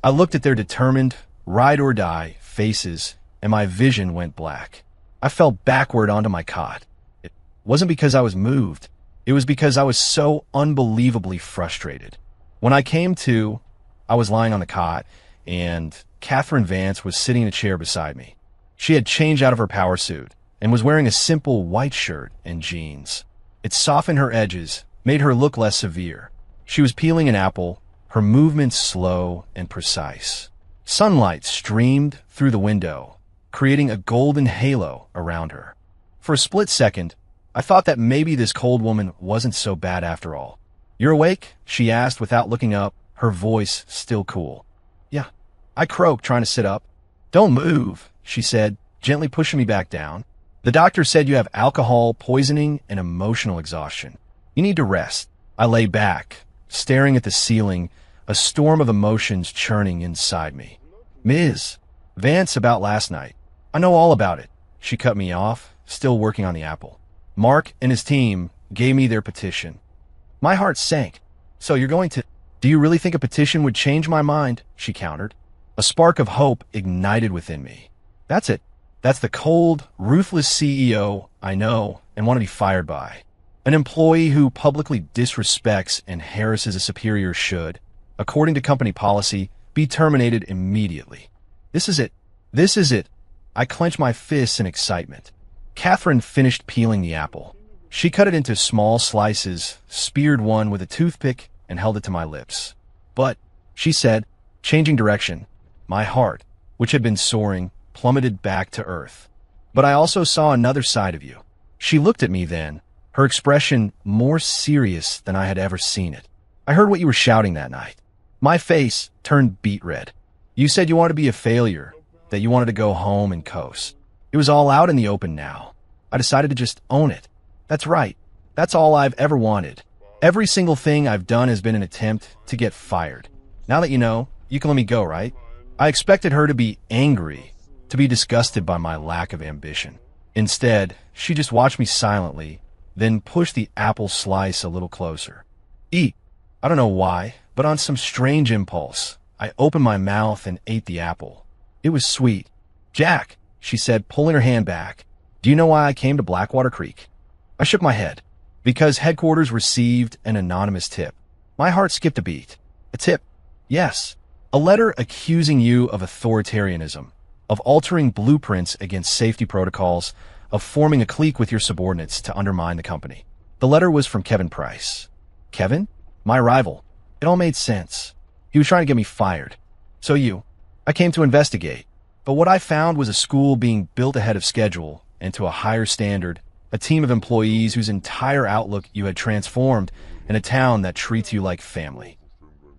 I looked at their determined, ride-or-die faces, and my vision went black. I fell backward onto my cot. It wasn't because I was moved. It was because I was so unbelievably frustrated. When I came to, I was lying on the cot, and Catherine Vance was sitting in a chair beside me. She had changed out of her power suit and was wearing a simple white shirt and jeans. It softened her edges, made her look less severe. She was peeling an apple, her movements slow and precise. Sunlight streamed through the window, creating a golden halo around her. For a split second, I thought that maybe this cold woman wasn't so bad after all. You're awake? She asked without looking up, her voice still cool. Yeah, I croaked, trying to sit up. Don't move, she said, gently pushing me back down. The doctor said you have alcohol poisoning and emotional exhaustion. You need to rest. I lay back, staring at the ceiling, a storm of emotions churning inside me. Ms. Vance, about last night. I know all about it. She cut me off, still working on the apple. Mark and his team gave me their petition. My heart sank. So you're going to... Do you really think a petition would change my mind? She countered. A spark of hope ignited within me. That's it. That's the cold, ruthless CEO I know and want to be fired by. An employee who publicly disrespects and harasses a superior should, according to company policy, be terminated immediately. This is it. This is it. I clenched my fists in excitement. Catherine finished peeling the apple. She cut it into small slices, speared one with a toothpick, and held it to my lips. But, she said, changing direction, my heart, which had been soaring, plummeted back to earth. But I also saw another side of you. She looked at me then, her expression more serious than I had ever seen it. I heard what you were shouting that night. My face turned beet red. You said you wanted to be a failure, that you wanted to go home and coast. It was all out in the open now. I decided to just own it. That's right. That's all I've ever wanted. Every single thing I've done has been an attempt to get fired. Now that you know, you can let me go, right? I expected her to be angry, to be disgusted by my lack of ambition. Instead, she just watched me silently, then pushed the apple slice a little closer. Eat. I don't know why, but on some strange impulse, I opened my mouth and ate the apple. It was sweet. Jack, she said, pulling her hand back, do you know why I came to Blackwater Creek? I shook my head. Because headquarters received an anonymous tip. My heart skipped a beat. A tip? Yes. A letter accusing you of authoritarianism, of altering blueprints against safety protocols, of forming a clique with your subordinates to undermine the company. The letter was from Kevin Price. Kevin? My rival. It all made sense. He was trying to get me fired. So I came to investigate. But what I found was a school being built ahead of schedule and to a higher standard, a team of employees whose entire outlook you had transformed, in a town that treats you like family.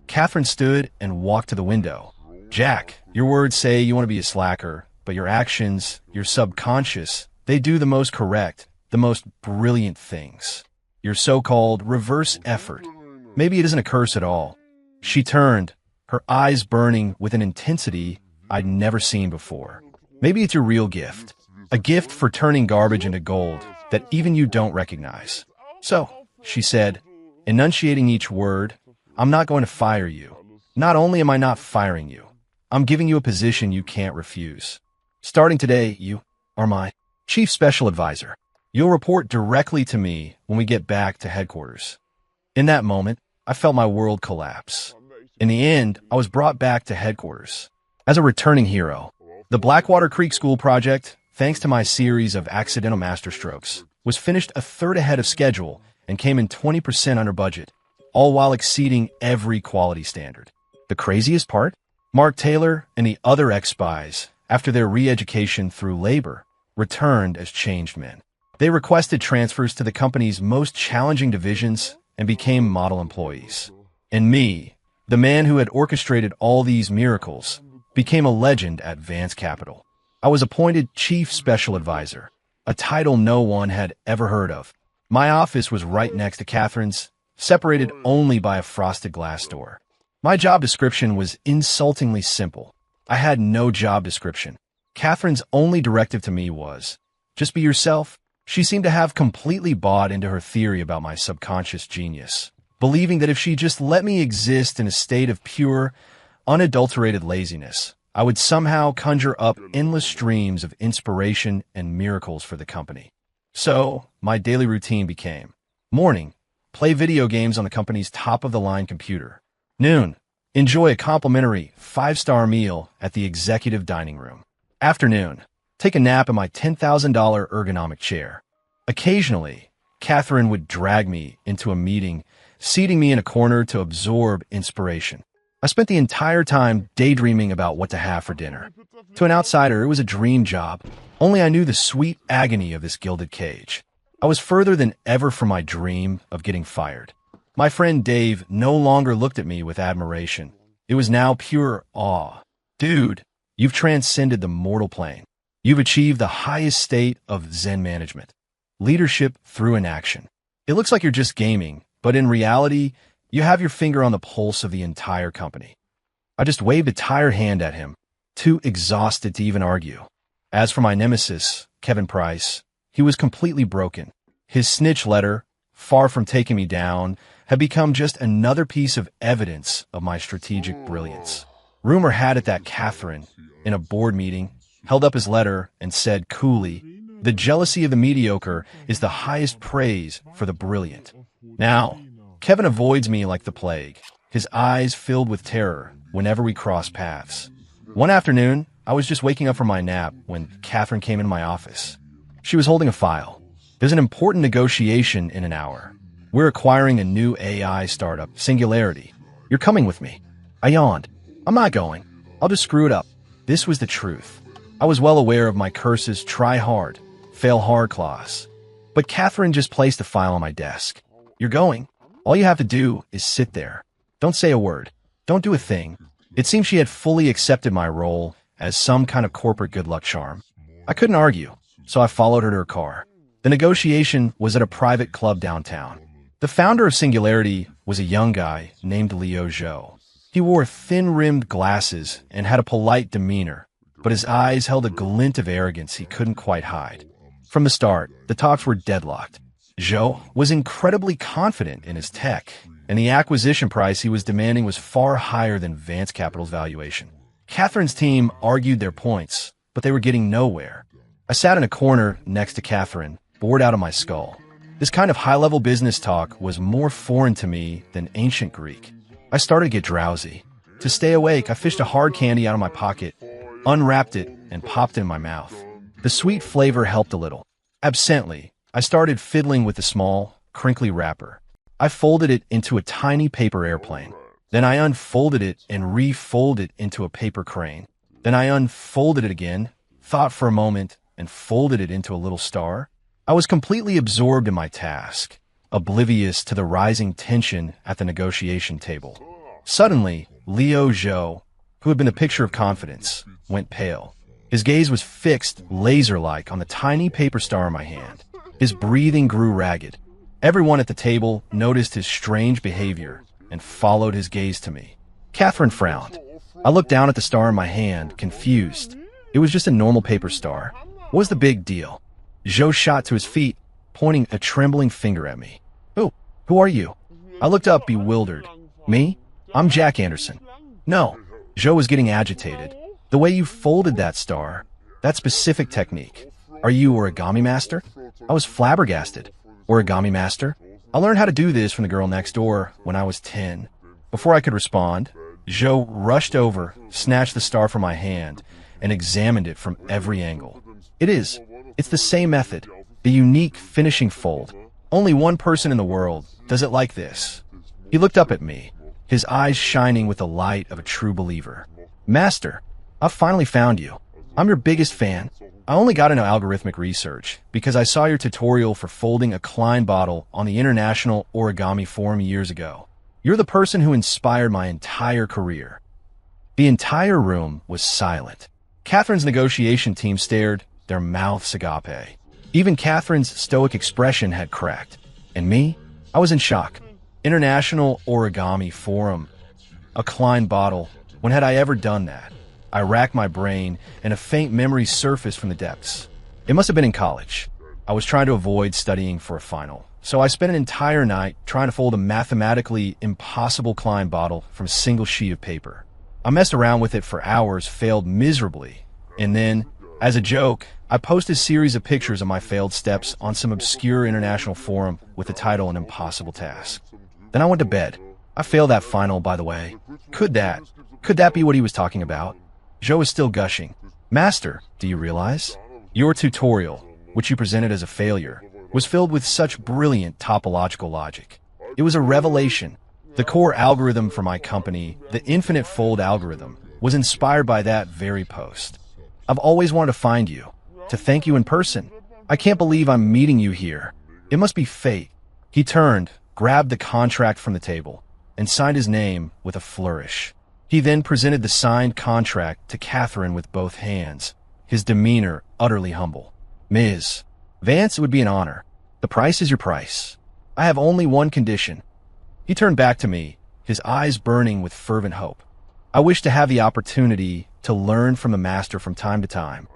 Catherine stood and walked to the window. Jack, your words say you want to be a slacker, but your actions, your subconscious, they do the most correct, the most brilliant things. Your so-called reverse effort. Maybe it isn't a curse at all. She turned, her eyes burning with an intensity I'd never seen before. Maybe it's your real gift. A gift for turning garbage into gold that even you don't recognize. So, she said, enunciating each word, I'm not going to fire you. Not only am I not firing you, I'm giving you a position you can't refuse. Starting today, you are my chief special advisor. You'll report directly to me when we get back to headquarters. In that moment, I felt my world collapse. In the end, I was brought back to headquarters. As a returning hero, the Blackwater Creek School project, thanks to my series of accidental masterstrokes, was finished a third ahead of schedule and came in 20% under budget, all while exceeding every quality standard. The craziest part? Mark Taylor and the other ex-spies, after their re-education through labor, returned as changed men. They requested transfers to the company's most challenging divisions and became model employees. And me, the man who had orchestrated all these miracles, became a legend at Vance Capital. I was appointed Chief Special Advisor, a title no one had ever heard of. My office was right next to Catherine's, separated only by a frosted glass door. My job description was insultingly simple. I had no job description. Catherine's only directive to me was, just be yourself. She seemed to have completely bought into her theory about my subconscious genius, believing that if she just let me exist in a state of pure, unadulterated laziness, I would somehow conjure up endless streams of inspiration and miracles for the company. So, my daily routine became, morning, play video games on the company's top-of-the-line computer. Noon, enjoy a complimentary 5-star meal at the executive dining room. Afternoon, take a nap in my $10,000 ergonomic chair. Occasionally, Catherine would drag me into a meeting, seating me in a corner to absorb inspiration. I spent the entire time daydreaming about what to have for dinner. To an outsider, it was a dream job. Only I knew the sweet agony of this gilded cage. I was further than ever from my dream of getting fired. My friend Dave no longer looked at me with admiration. It was now pure awe. Dude, you've transcended the mortal plane. You've achieved the highest state of Zen management. Leadership through inaction. It looks like you're just gaming, but in reality, you have your finger on the pulse of the entire company. I just waved a tired hand at him, too exhausted to even argue. As for my nemesis, Kevin Price, he was completely broken. His snitch letter, far from taking me down, had become just another piece of evidence of my strategic brilliance. Rumor had it that Catherine, in a board meeting, held up his letter and said coolly, "The jealousy of the mediocre is the highest praise for the brilliant." Now, Kevin avoids me like the plague, his eyes filled with terror whenever we cross paths. One afternoon, I was just waking up from my nap when Catherine came into my office. She was holding a file. There's an important negotiation in an hour. We're acquiring a new AI startup, Singularity. You're coming with me. I yawned. I'm not going. I'll just screw it up. This was the truth. I was well aware of my curse's try hard, fail hard clause. But Catherine just placed a file on my desk. You're going. All you have to do is sit there. Don't say a word. Don't do a thing. It seemed she had fully accepted my role as some kind of corporate good luck charm. I couldn't argue, so I followed her to her car. The negotiation was at a private club downtown. The founder of Singularity was a young guy named Leo Zhou. He wore thin-rimmed glasses and had a polite demeanor, but his eyes held a glint of arrogance he couldn't quite hide. From the start, the talks were deadlocked. Zhou was incredibly confident in his tech, and the acquisition price he was demanding was far higher than Vance Capital's valuation. Catherine's team argued their points, but they were getting nowhere. I sat in a corner next to Catherine, bored out of my skull. This kind of high-level business talk was more foreign to me than ancient Greek. I started to get drowsy. To stay awake, I fished a hard candy out of my pocket, unwrapped it, and popped it in my mouth. The sweet flavor helped a little. Absently, I started fiddling with the small, crinkly wrapper. I folded it into a tiny paper airplane. Then I unfolded it and refolded it into a paper crane. Then I unfolded it again, thought for a moment, and folded it into a little star. I was completely absorbed in my task, oblivious to the rising tension at the negotiation table. Suddenly, Leo Zhou, who had been a picture of confidence, went pale. His gaze was fixed, laser-like, on the tiny paper star in my hand. His breathing grew ragged. Everyone at the table noticed his strange behavior and followed his gaze to me. Catherine frowned. I looked down at the star in my hand, confused. It was just a normal paper star. What was the big deal? Zhou shot to his feet, pointing a trembling finger at me. Who are you? I looked up, bewildered. Me? I'm Jack Anderson. No. Zhou was getting agitated. The way you folded that star, that specific technique. Are you origami master? I was flabbergasted. Origami master? I learned how to do this from the girl next door when I was 10. Before I could respond, Zhou rushed over, snatched the star from my hand, and examined it from every angle. It's the same method, the unique finishing fold. Only one person in the world does it like this. He looked up at me, his eyes shining with the light of a true believer. Master, I've finally found you. I'm your biggest fan. I only got into algorithmic research because I saw your tutorial for folding a Klein bottle on the International Origami Forum years ago. You're the person who inspired my entire career. The entire room was silent. Catherine's negotiation team stared, their mouths agape. Even Catherine's stoic expression had cracked. And me? I was in shock. International Origami Forum. A Klein bottle. When had I ever done that? I racked my brain, and a faint memory surfaced from the depths. It must have been in college. I was trying to avoid studying for a final, so I spent an entire night trying to fold a mathematically impossible Klein bottle from a single sheet of paper. I messed around with it for hours, failed miserably, and then, as a joke, I posted a series of pictures of my failed steps on some obscure international forum with the title An Impossible Task. Then I went to bed. I failed that final, by the way. Could that be what he was talking about? Zhou is still gushing. Master, do you realize? Your tutorial, which you presented as a failure, was filled with such brilliant topological logic. It was a revelation. The core algorithm for my company, the infinite fold algorithm, was inspired by that very post. I've always wanted to find you, to thank you in person. I can't believe I'm meeting you here. It must be fate. He turned, grabbed the contract from the table, and signed his name with a flourish. He then presented the signed contract to Catherine with both hands, his demeanor utterly humble. Ms. Vance, it would be an honor. The price is your price. I have only one condition. He turned back to me, his eyes burning with fervent hope. I wish to have the opportunity to learn from the master from time to time.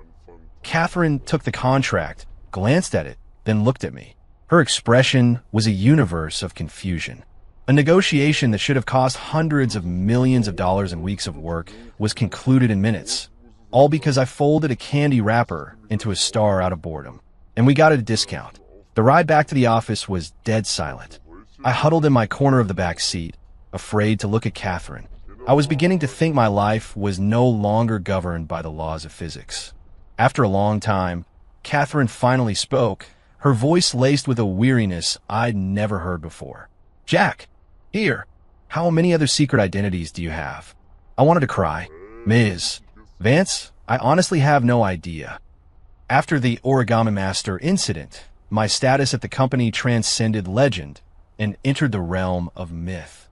Catherine took the contract, glanced at it, then looked at me. Her expression was a universe of confusion. A negotiation that should have cost hundreds of millions of dollars and weeks of work was concluded in minutes, all because I folded a candy wrapper into a star out of boredom. And we got it at a discount. The ride back to the office was dead silent. I huddled in my corner of the back seat, afraid to look at Catherine. I was beginning to think my life was no longer governed by the laws of physics. After a long time, Catherine finally spoke, her voice laced with a weariness I'd never heard before. Jack, here. How many other secret identities do you have? I wanted to cry. Ms. Vance, I honestly have no idea. After the Origami Master incident, my status at the company transcended legend and entered the realm of myth.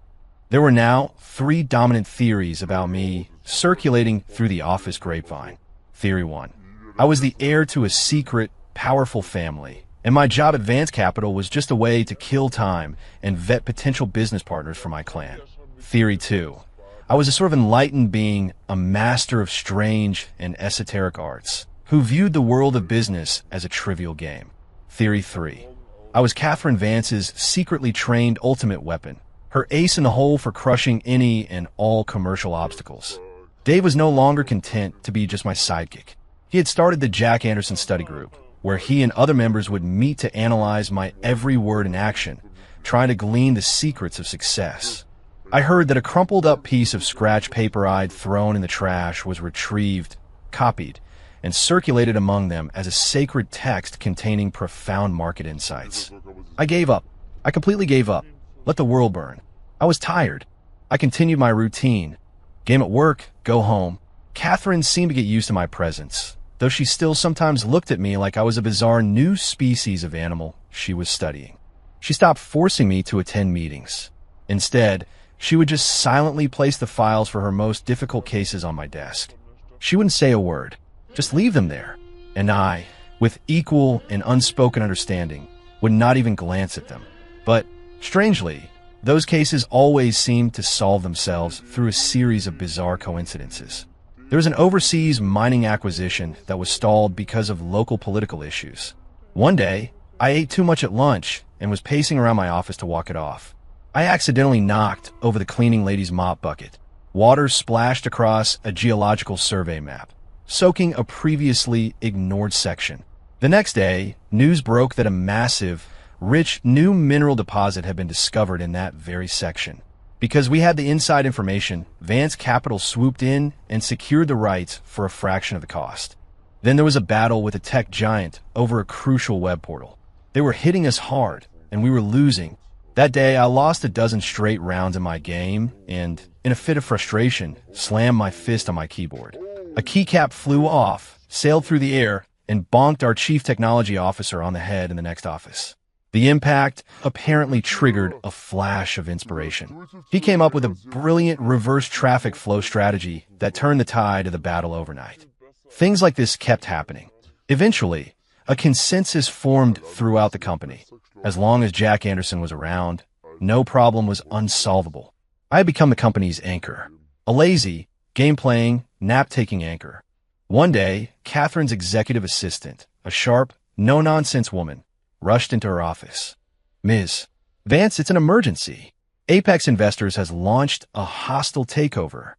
There were now 3 dominant theories about me circulating through the office grapevine. Theory 1. I was the heir to a secret, powerful family, and my job at Vance Capital was just a way to kill time and vet potential business partners for my clan. Theory 2. I was a sort of enlightened being, a master of strange and esoteric arts, who viewed the world of business as a trivial game. Theory 3. I was Catherine Vance's secretly trained ultimate weapon, her ace in the hole for crushing any and all commercial obstacles. Dave was no longer content to be just my sidekick. He had started the Jack Anderson Study Group, where he and other members would meet to analyze my every word and action, trying to glean the secrets of success. I heard that a crumpled up piece of scratch paper I'd thrown in the trash was retrieved, copied, and circulated among them as a sacred text containing profound market insights. I gave up. I completely gave up. Let the world burn. I was tired. I continued my routine. Game at work, go home. Catherine seemed to get used to my presence, though she still sometimes looked at me like I was a bizarre new species of animal she was studying. She stopped forcing me to attend meetings. Instead, she would just silently place the files for her most difficult cases on my desk. She wouldn't say a word. Just leave them there. And I, with equal and unspoken understanding, would not even glance at them. But, strangely, those cases always seemed to solve themselves through a series of bizarre coincidences. There was an overseas mining acquisition that was stalled because of local political issues. One day, I ate too much at lunch and was pacing around my office to walk it off. I accidentally knocked over the cleaning lady's mop bucket. Water splashed across a geological survey map, soaking a previously ignored section. The next day, news broke that a massive, rich new mineral deposit had been discovered in that very section. Because we had the inside information, Vance Capital swooped in and secured the rights for a fraction of the cost. Then there was a battle with a tech giant over a crucial web portal. They were hitting us hard, and we were losing. That day, I lost a dozen straight rounds in my game, and, in a fit of frustration, slammed my fist on my keyboard. A keycap flew off, sailed through the air, and bonked our chief technology officer on the head in the next office. The impact apparently triggered a flash of inspiration. He came up with a brilliant reverse traffic flow strategy that turned the tide of the battle overnight. Things like this kept happening. Eventually, a consensus formed throughout the company. As long as Jack Anderson was around, no problem was unsolvable. I had become the company's anchor, a lazy, game-playing, nap-taking anchor. One day, Catherine's executive assistant, a sharp, no-nonsense woman, rushed into her office. "Ms. Vance, it's an emergency. Apex Investors has launched a hostile takeover."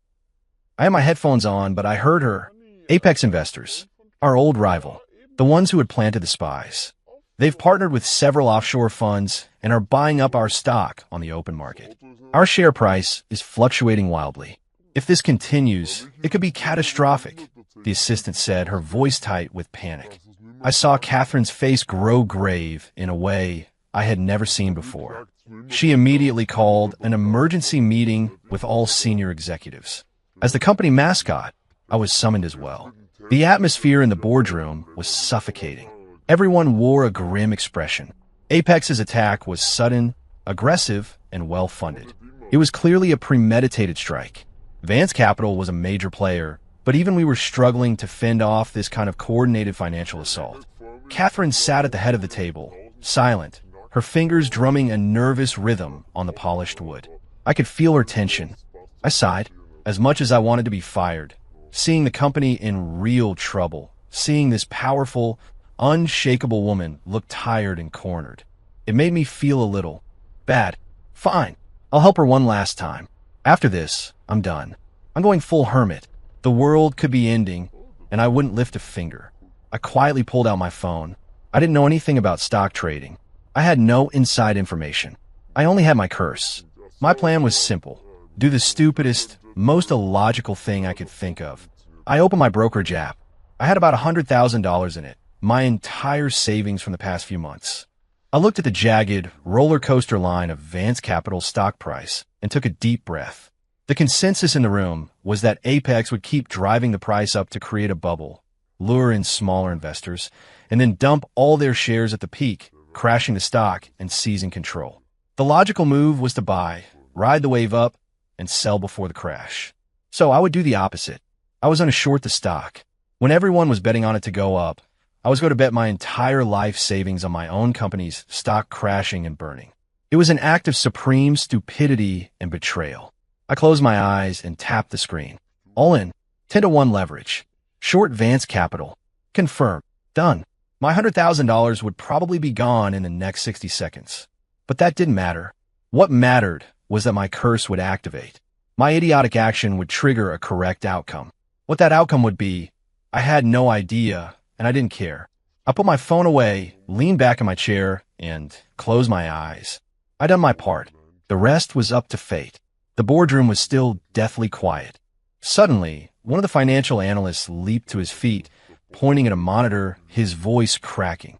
I had my headphones on, but I heard her. Apex Investors, our old rival, the ones who had planted the spies. They've partnered with several offshore funds and are buying up our stock on the open market. Our share price is fluctuating wildly. If this continues, it could be catastrophic, the assistant said, her voice tight with panic. I saw Catherine's face grow grave in a way I had never seen before. She immediately called an emergency meeting with all senior executives. As the company mascot, I was summoned as well. The atmosphere in the boardroom was suffocating. Everyone wore a grim expression. Apex's attack was sudden, aggressive, and well-funded. It was clearly a premeditated strike. Vance Capital was a major player, but even we were struggling to fend off this kind of coordinated financial assault. Catherine sat at the head of the table, silent, her fingers drumming a nervous rhythm on the polished wood. I could feel her tension. I sighed, as much as I wanted to be fired. Seeing the company in real trouble, seeing this powerful, unshakable woman look tired and cornered. It made me feel a little bad. Fine, I'll help her one last time. After this, I'm done. I'm going full hermit. The world could be ending, and I wouldn't lift a finger. I quietly pulled out my phone. I didn't know anything about stock trading. I had no inside information. I only had my curse. My plan was simple. Do the stupidest, most illogical thing I could think of. I opened my brokerage app. I had about $100,000 in it, my entire savings from the past few months. I looked at the jagged roller coaster line of Vance Capital's stock price and took a deep breath. The consensus in the room was that Apex would keep driving the price up to create a bubble, lure in smaller investors, and then dump all their shares at the peak, crashing the stock and seizing control. The logical move was to buy, ride the wave up, and sell before the crash. So I would do the opposite. I was going to short the stock. When everyone was betting on it to go up, I was going to bet my entire life savings on my own company's stock crashing and burning. It was an act of supreme stupidity and betrayal. I closed my eyes and tapped the screen. All in. 10-to-1 leverage. Short Vance Capital. Confirmed. Done. My $100,000 would probably be gone in the next 60 seconds. But that didn't matter. What mattered was that my curse would activate. My idiotic action would trigger a correct outcome. What that outcome would be, I had no idea, and I didn't care. I put my phone away, leaned back in my chair, and closed my eyes. I done my part. The rest was up to fate. The boardroom was still deathly quiet. Suddenly, one of the financial analysts leaped to his feet, pointing at a monitor, his voice cracking.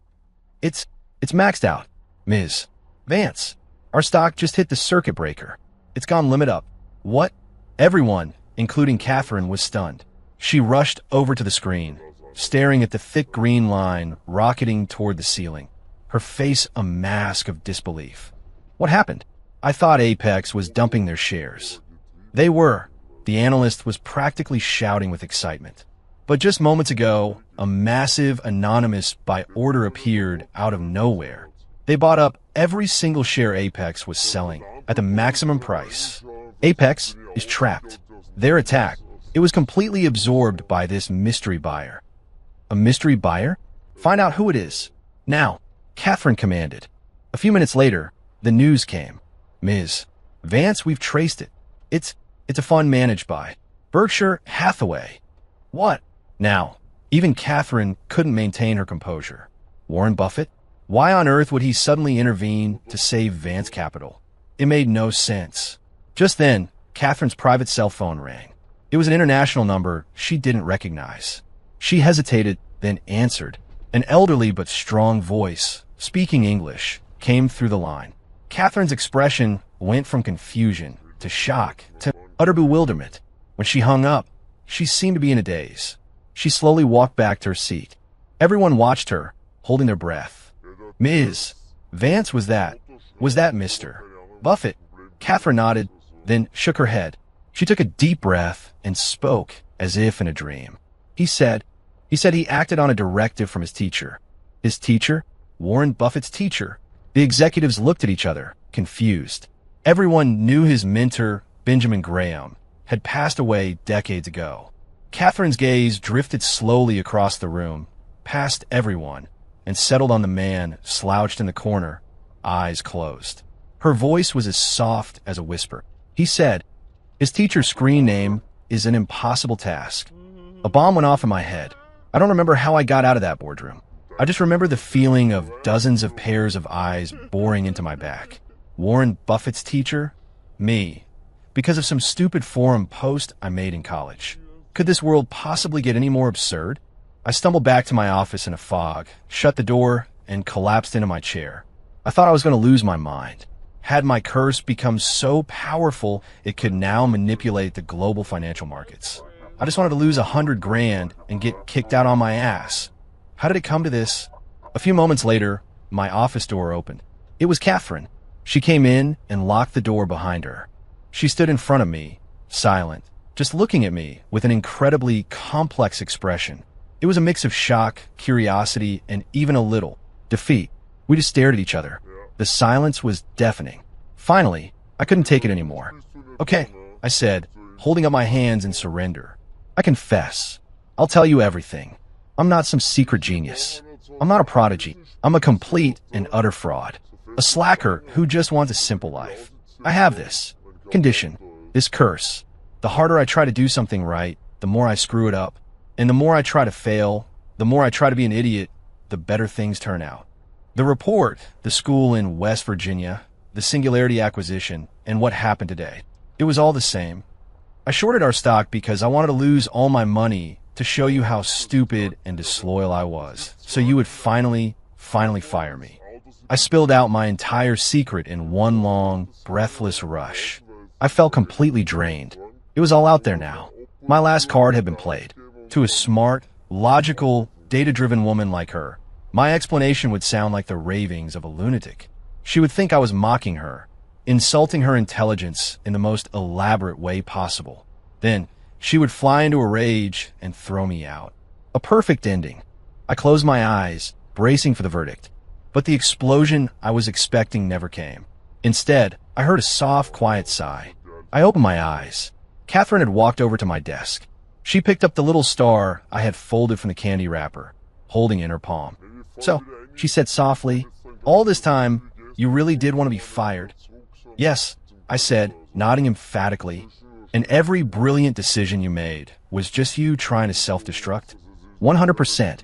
It's maxed out. Ms. Vance, our stock just hit the circuit breaker. It's gone limit up. What? Everyone, including Catherine, was stunned. She rushed over to the screen, staring at the thick green line rocketing toward the ceiling, her face a mask of disbelief. What happened? I thought Apex was dumping their shares. They were. The analyst was practically shouting with excitement. But just moments ago, a massive anonymous buy order appeared out of nowhere. They bought up every single share Apex was selling at the maximum price. Apex is trapped. Their attack, it was completely absorbed by this mystery buyer. A mystery buyer? Find out who it is. Now, Catherine commanded. A few minutes later, the news came. Ms. Vance, we've traced it. It's a fund managed by Berkshire Hathaway. What? Now, even Catherine couldn't maintain her composure. Warren Buffett? Why on earth would he suddenly intervene to save Vance Capital? It made no sense. Just then, Catherine's private cell phone rang. It was an international number she didn't recognize. She hesitated, then answered. An elderly but strong voice, speaking English, came through the line. Catherine's expression went from confusion to shock to utter bewilderment. When she hung up, she seemed to be in a daze. She slowly walked back to her seat. Everyone watched her, holding their breath. Ms. Vance, was that Mr. Buffett? Catherine nodded, then shook her head. She took a deep breath and spoke as if in a dream. He said he acted on a directive from his teacher. His teacher? Warren Buffett's teacher. The executives looked at each other, confused. Everyone knew his mentor, Benjamin Graham, had passed away decades ago. Catherine's gaze drifted slowly across the room, past everyone, and settled on the man slouched in the corner, eyes closed. Her voice was as soft as a whisper. He said, his teacher's screen name is an impossible task. A bomb went off in my head. I don't remember how I got out of that boardroom. I just remember the feeling of dozens of pairs of eyes boring into my back. Warren Buffett's teacher? Me. Because of some stupid forum post I made in college. Could this world possibly get any more absurd? I stumbled back to my office in a fog, shut the door, and collapsed into my chair. I thought I was going to lose my mind. Had my curse become so powerful it could now manipulate the global financial markets? I just wanted to lose $100,000 and get kicked out on my ass. How did it come to this? A few moments later, my office door opened. It was Catherine. She came in and locked the door behind her. She stood in front of me, silent, just looking at me with an incredibly complex expression. It was a mix of shock, curiosity, and even a little defeat. We just stared at each other. The silence was deafening. Finally, I couldn't take it anymore. Okay, I said, holding up my hands in surrender. I confess. I'll tell you everything. I'm not some secret genius. I'm not a prodigy. I'm a complete and utter fraud. A slacker who just wants a simple life. I have this condition, this curse. The harder I try to do something right, the more I screw it up. And the more I try to fail, the more I try to be an idiot, the better things turn out. The report, the school in West Virginia, the Singularity acquisition, and what happened today, it was all the same. I shorted our stock because I wanted to lose all my money to show you how stupid and disloyal I was, so you would finally fire me. I spilled out my entire secret in one long, breathless rush. I felt completely drained. It was all out there now. My last card had been played. To a smart, logical, data-driven woman like her, my explanation would sound like the ravings of a lunatic. She would think I was mocking her, insulting her intelligence in the most elaborate way possible. Then, she would fly into a rage and throw me out. A perfect ending. I closed my eyes, bracing for the verdict. But the explosion I was expecting never came. Instead, I heard a soft, quiet sigh. I opened my eyes. Catherine had walked over to my desk. She picked up the little star I had folded from the candy wrapper, holding it in her palm. "So," she said softly, "all this time, you really did want to be fired?" "Yes," I said, nodding emphatically. "And every brilliant decision you made was just you trying to self-destruct?" 100%.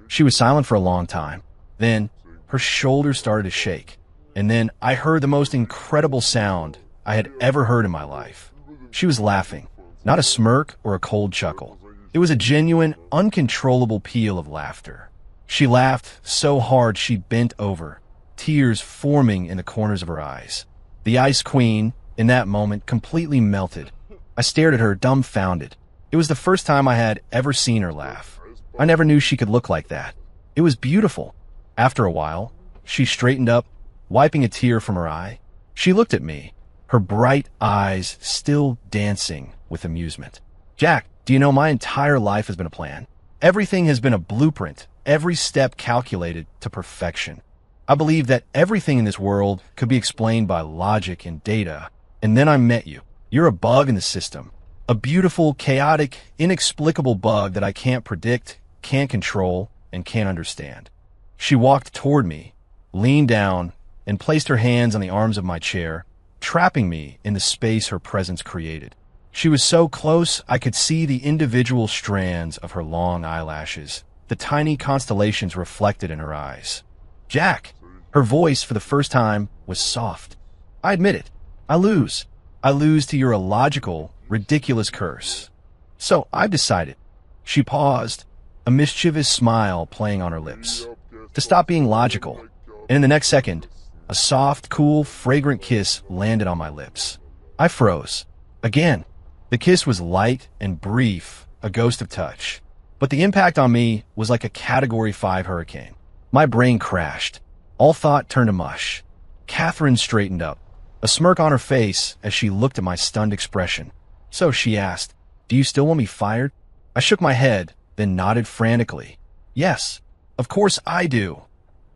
She was silent for a long time. Then, her shoulders started to shake. And then I heard the most incredible sound I had ever heard in my life. She was laughing, not a smirk or a cold chuckle. It was a genuine, uncontrollable peal of laughter. She laughed so hard she bent over, tears forming in the corners of her eyes. The Ice Queen, in that moment, completely melted. I stared at her, dumbfounded. It was the first time I had ever seen her laugh. I never knew she could look like that. It was beautiful. After a while, she straightened up, wiping a tear from her eye. She looked at me, her bright eyes still dancing with amusement. "Jack, do you know my entire life has been a plan? Everything has been a blueprint, every step calculated to perfection. I believe that everything in this world could be explained by logic and data, and then I met you. You're a bug in the system. A beautiful, chaotic, inexplicable bug that I can't predict, can't control, and can't understand." She walked toward me, leaned down, and placed her hands on the arms of my chair, trapping me in the space her presence created. She was so close I could see the individual strands of her long eyelashes, the tiny constellations reflected in her eyes. "Jack!" Her voice, for the first time, was soft. "I admit it. I lose. I lose to your illogical, ridiculous curse. So I've decided." She paused, a mischievous smile playing on her lips. "To stop being logical." And in the next second, a soft, cool, fragrant kiss landed on my lips. I froze. Again. The kiss was light and brief, a ghost of touch. But the impact on me was like a Category 5 hurricane. My brain crashed. All thought turned to mush. Catherine straightened up, a smirk on her face as she looked at my stunned expression. "So," she asked, "do you still want me fired?" I shook my head, then nodded frantically. "Yes, of course I do.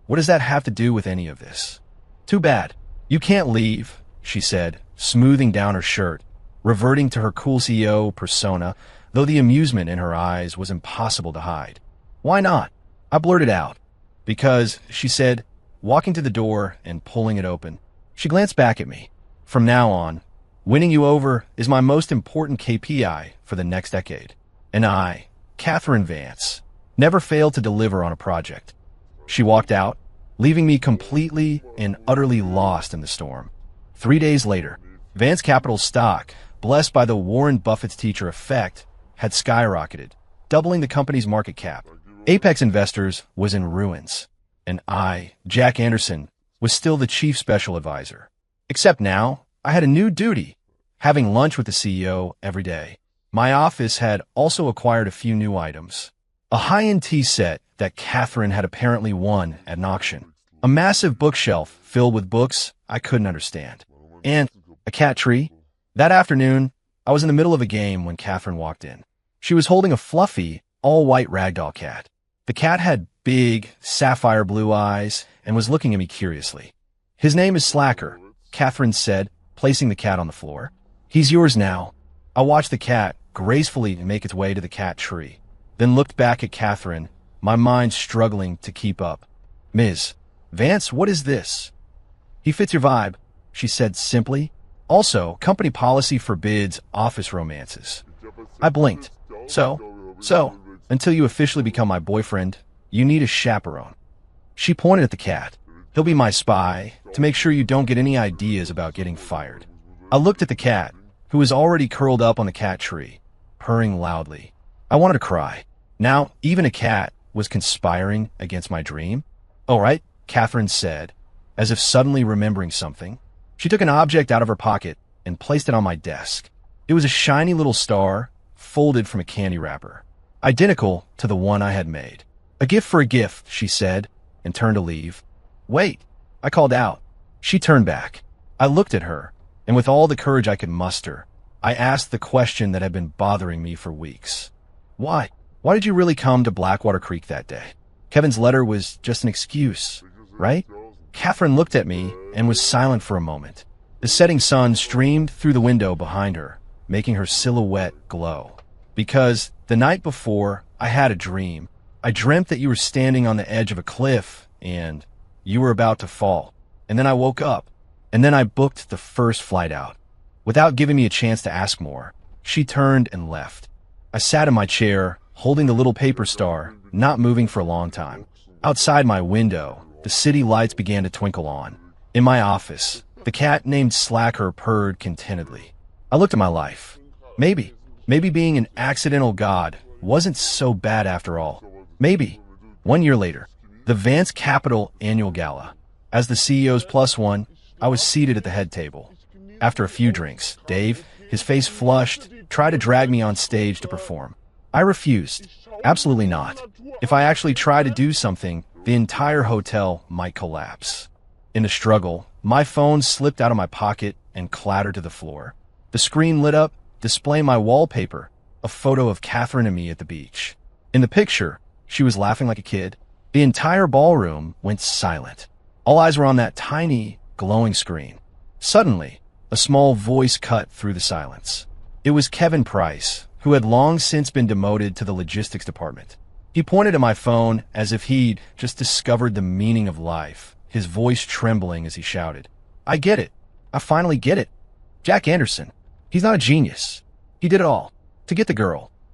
What does that have to do with any of this?" "Too bad. You can't leave," she said, smoothing down her shirt, reverting to her cool CEO persona, though the amusement in her eyes was impossible to hide. "Why not?" I blurted out. "Because," she said, walking to the door and pulling it open. She glanced back at me. "From now on, winning you over is my most important KPI for the next decade. And I, Catherine Vance, never failed to deliver on a project." She walked out, leaving me completely and utterly lost in the storm. 3 days later, Vance Capital's stock, blessed by the Warren Buffett's teacher effect, had skyrocketed, doubling the company's market cap. Apex Investors was in ruins, and I, Jack Anderson, was still the chief special advisor. Except now, I had a new duty, having lunch with the CEO every day. My office had also acquired a few new items. A high-end tea set that Catherine had apparently won at an auction. A massive bookshelf filled with books I couldn't understand. And a cat tree. That afternoon, I was in the middle of a game when Catherine walked in. She was holding a fluffy, all-white ragdoll cat. The cat had big, sapphire blue eyes and was looking at me curiously. "His name is Slacker," Catherine said, placing the cat on the floor. "He's yours now." I watched the cat gracefully make its way to the cat tree, then looked back at Catherine, my mind struggling to keep up. "Ms. Vance, what is this?" "He fits your vibe," she said simply. "Also, company policy forbids office romances." I blinked. So, until you officially become my boyfriend, you need a chaperone." She pointed at the cat. "He'll be my spy to make sure you don't get any ideas about getting fired." I looked at the cat, who was already curled up on the cat tree, purring loudly. I wanted to cry. Now, even a cat was conspiring against my dream? "All right," Catherine said, as if suddenly remembering something. She took an object out of her pocket, and placed it on my desk. It was a shiny little star, folded from a candy wrapper, identical to the one I had made. "A gift for a gift," she said, and turned to leave. "Wait," I called out. She turned back. I looked at her, and with all the courage I could muster, I asked the question that had been bothering me for weeks. Why? Why did you really come to Blackwater Creek that day? Kevin's letter was just an excuse, right? Catherine looked at me and was silent for a moment. The setting sun streamed through the window behind her, making her silhouette glow. "Because the night before, I had a dream. I dreamt that you were standing on the edge of a cliff, and you were about to fall. And then I woke up, and then I booked the first flight out." Without giving me a chance to ask more, she turned and left. I sat in my chair, holding the little paper star, not moving for a long time. Outside my window, the city lights began to twinkle on. In my office, the cat named Slacker purred contentedly. I looked at my life. Maybe being an accidental god wasn't so bad after all. Maybe. 1 year later, the Vance Capital annual gala. As the CEO's +1, I was seated at the head table. After a few drinks, Dave, his face flushed, tried to drag me on stage to perform. I refused. Absolutely not. If I actually tried to do something, the entire hotel might collapse. In the struggle, my phone slipped out of my pocket and clattered to the floor. The screen lit up, displaying my wallpaper, a photo of Catherine and me at the beach. In the picture, she was laughing like a kid. The entire ballroom went silent. All eyes were on that tiny, glowing screen. Suddenly, a small voice cut through the silence. It was Kevin Price, who had long since been demoted to the logistics department. He pointed at my phone as if he'd just discovered the meaning of life, his voice trembling as he shouted, "I get it. I finally get it. Jack Anderson. He's not a genius. He did it all to get the girl.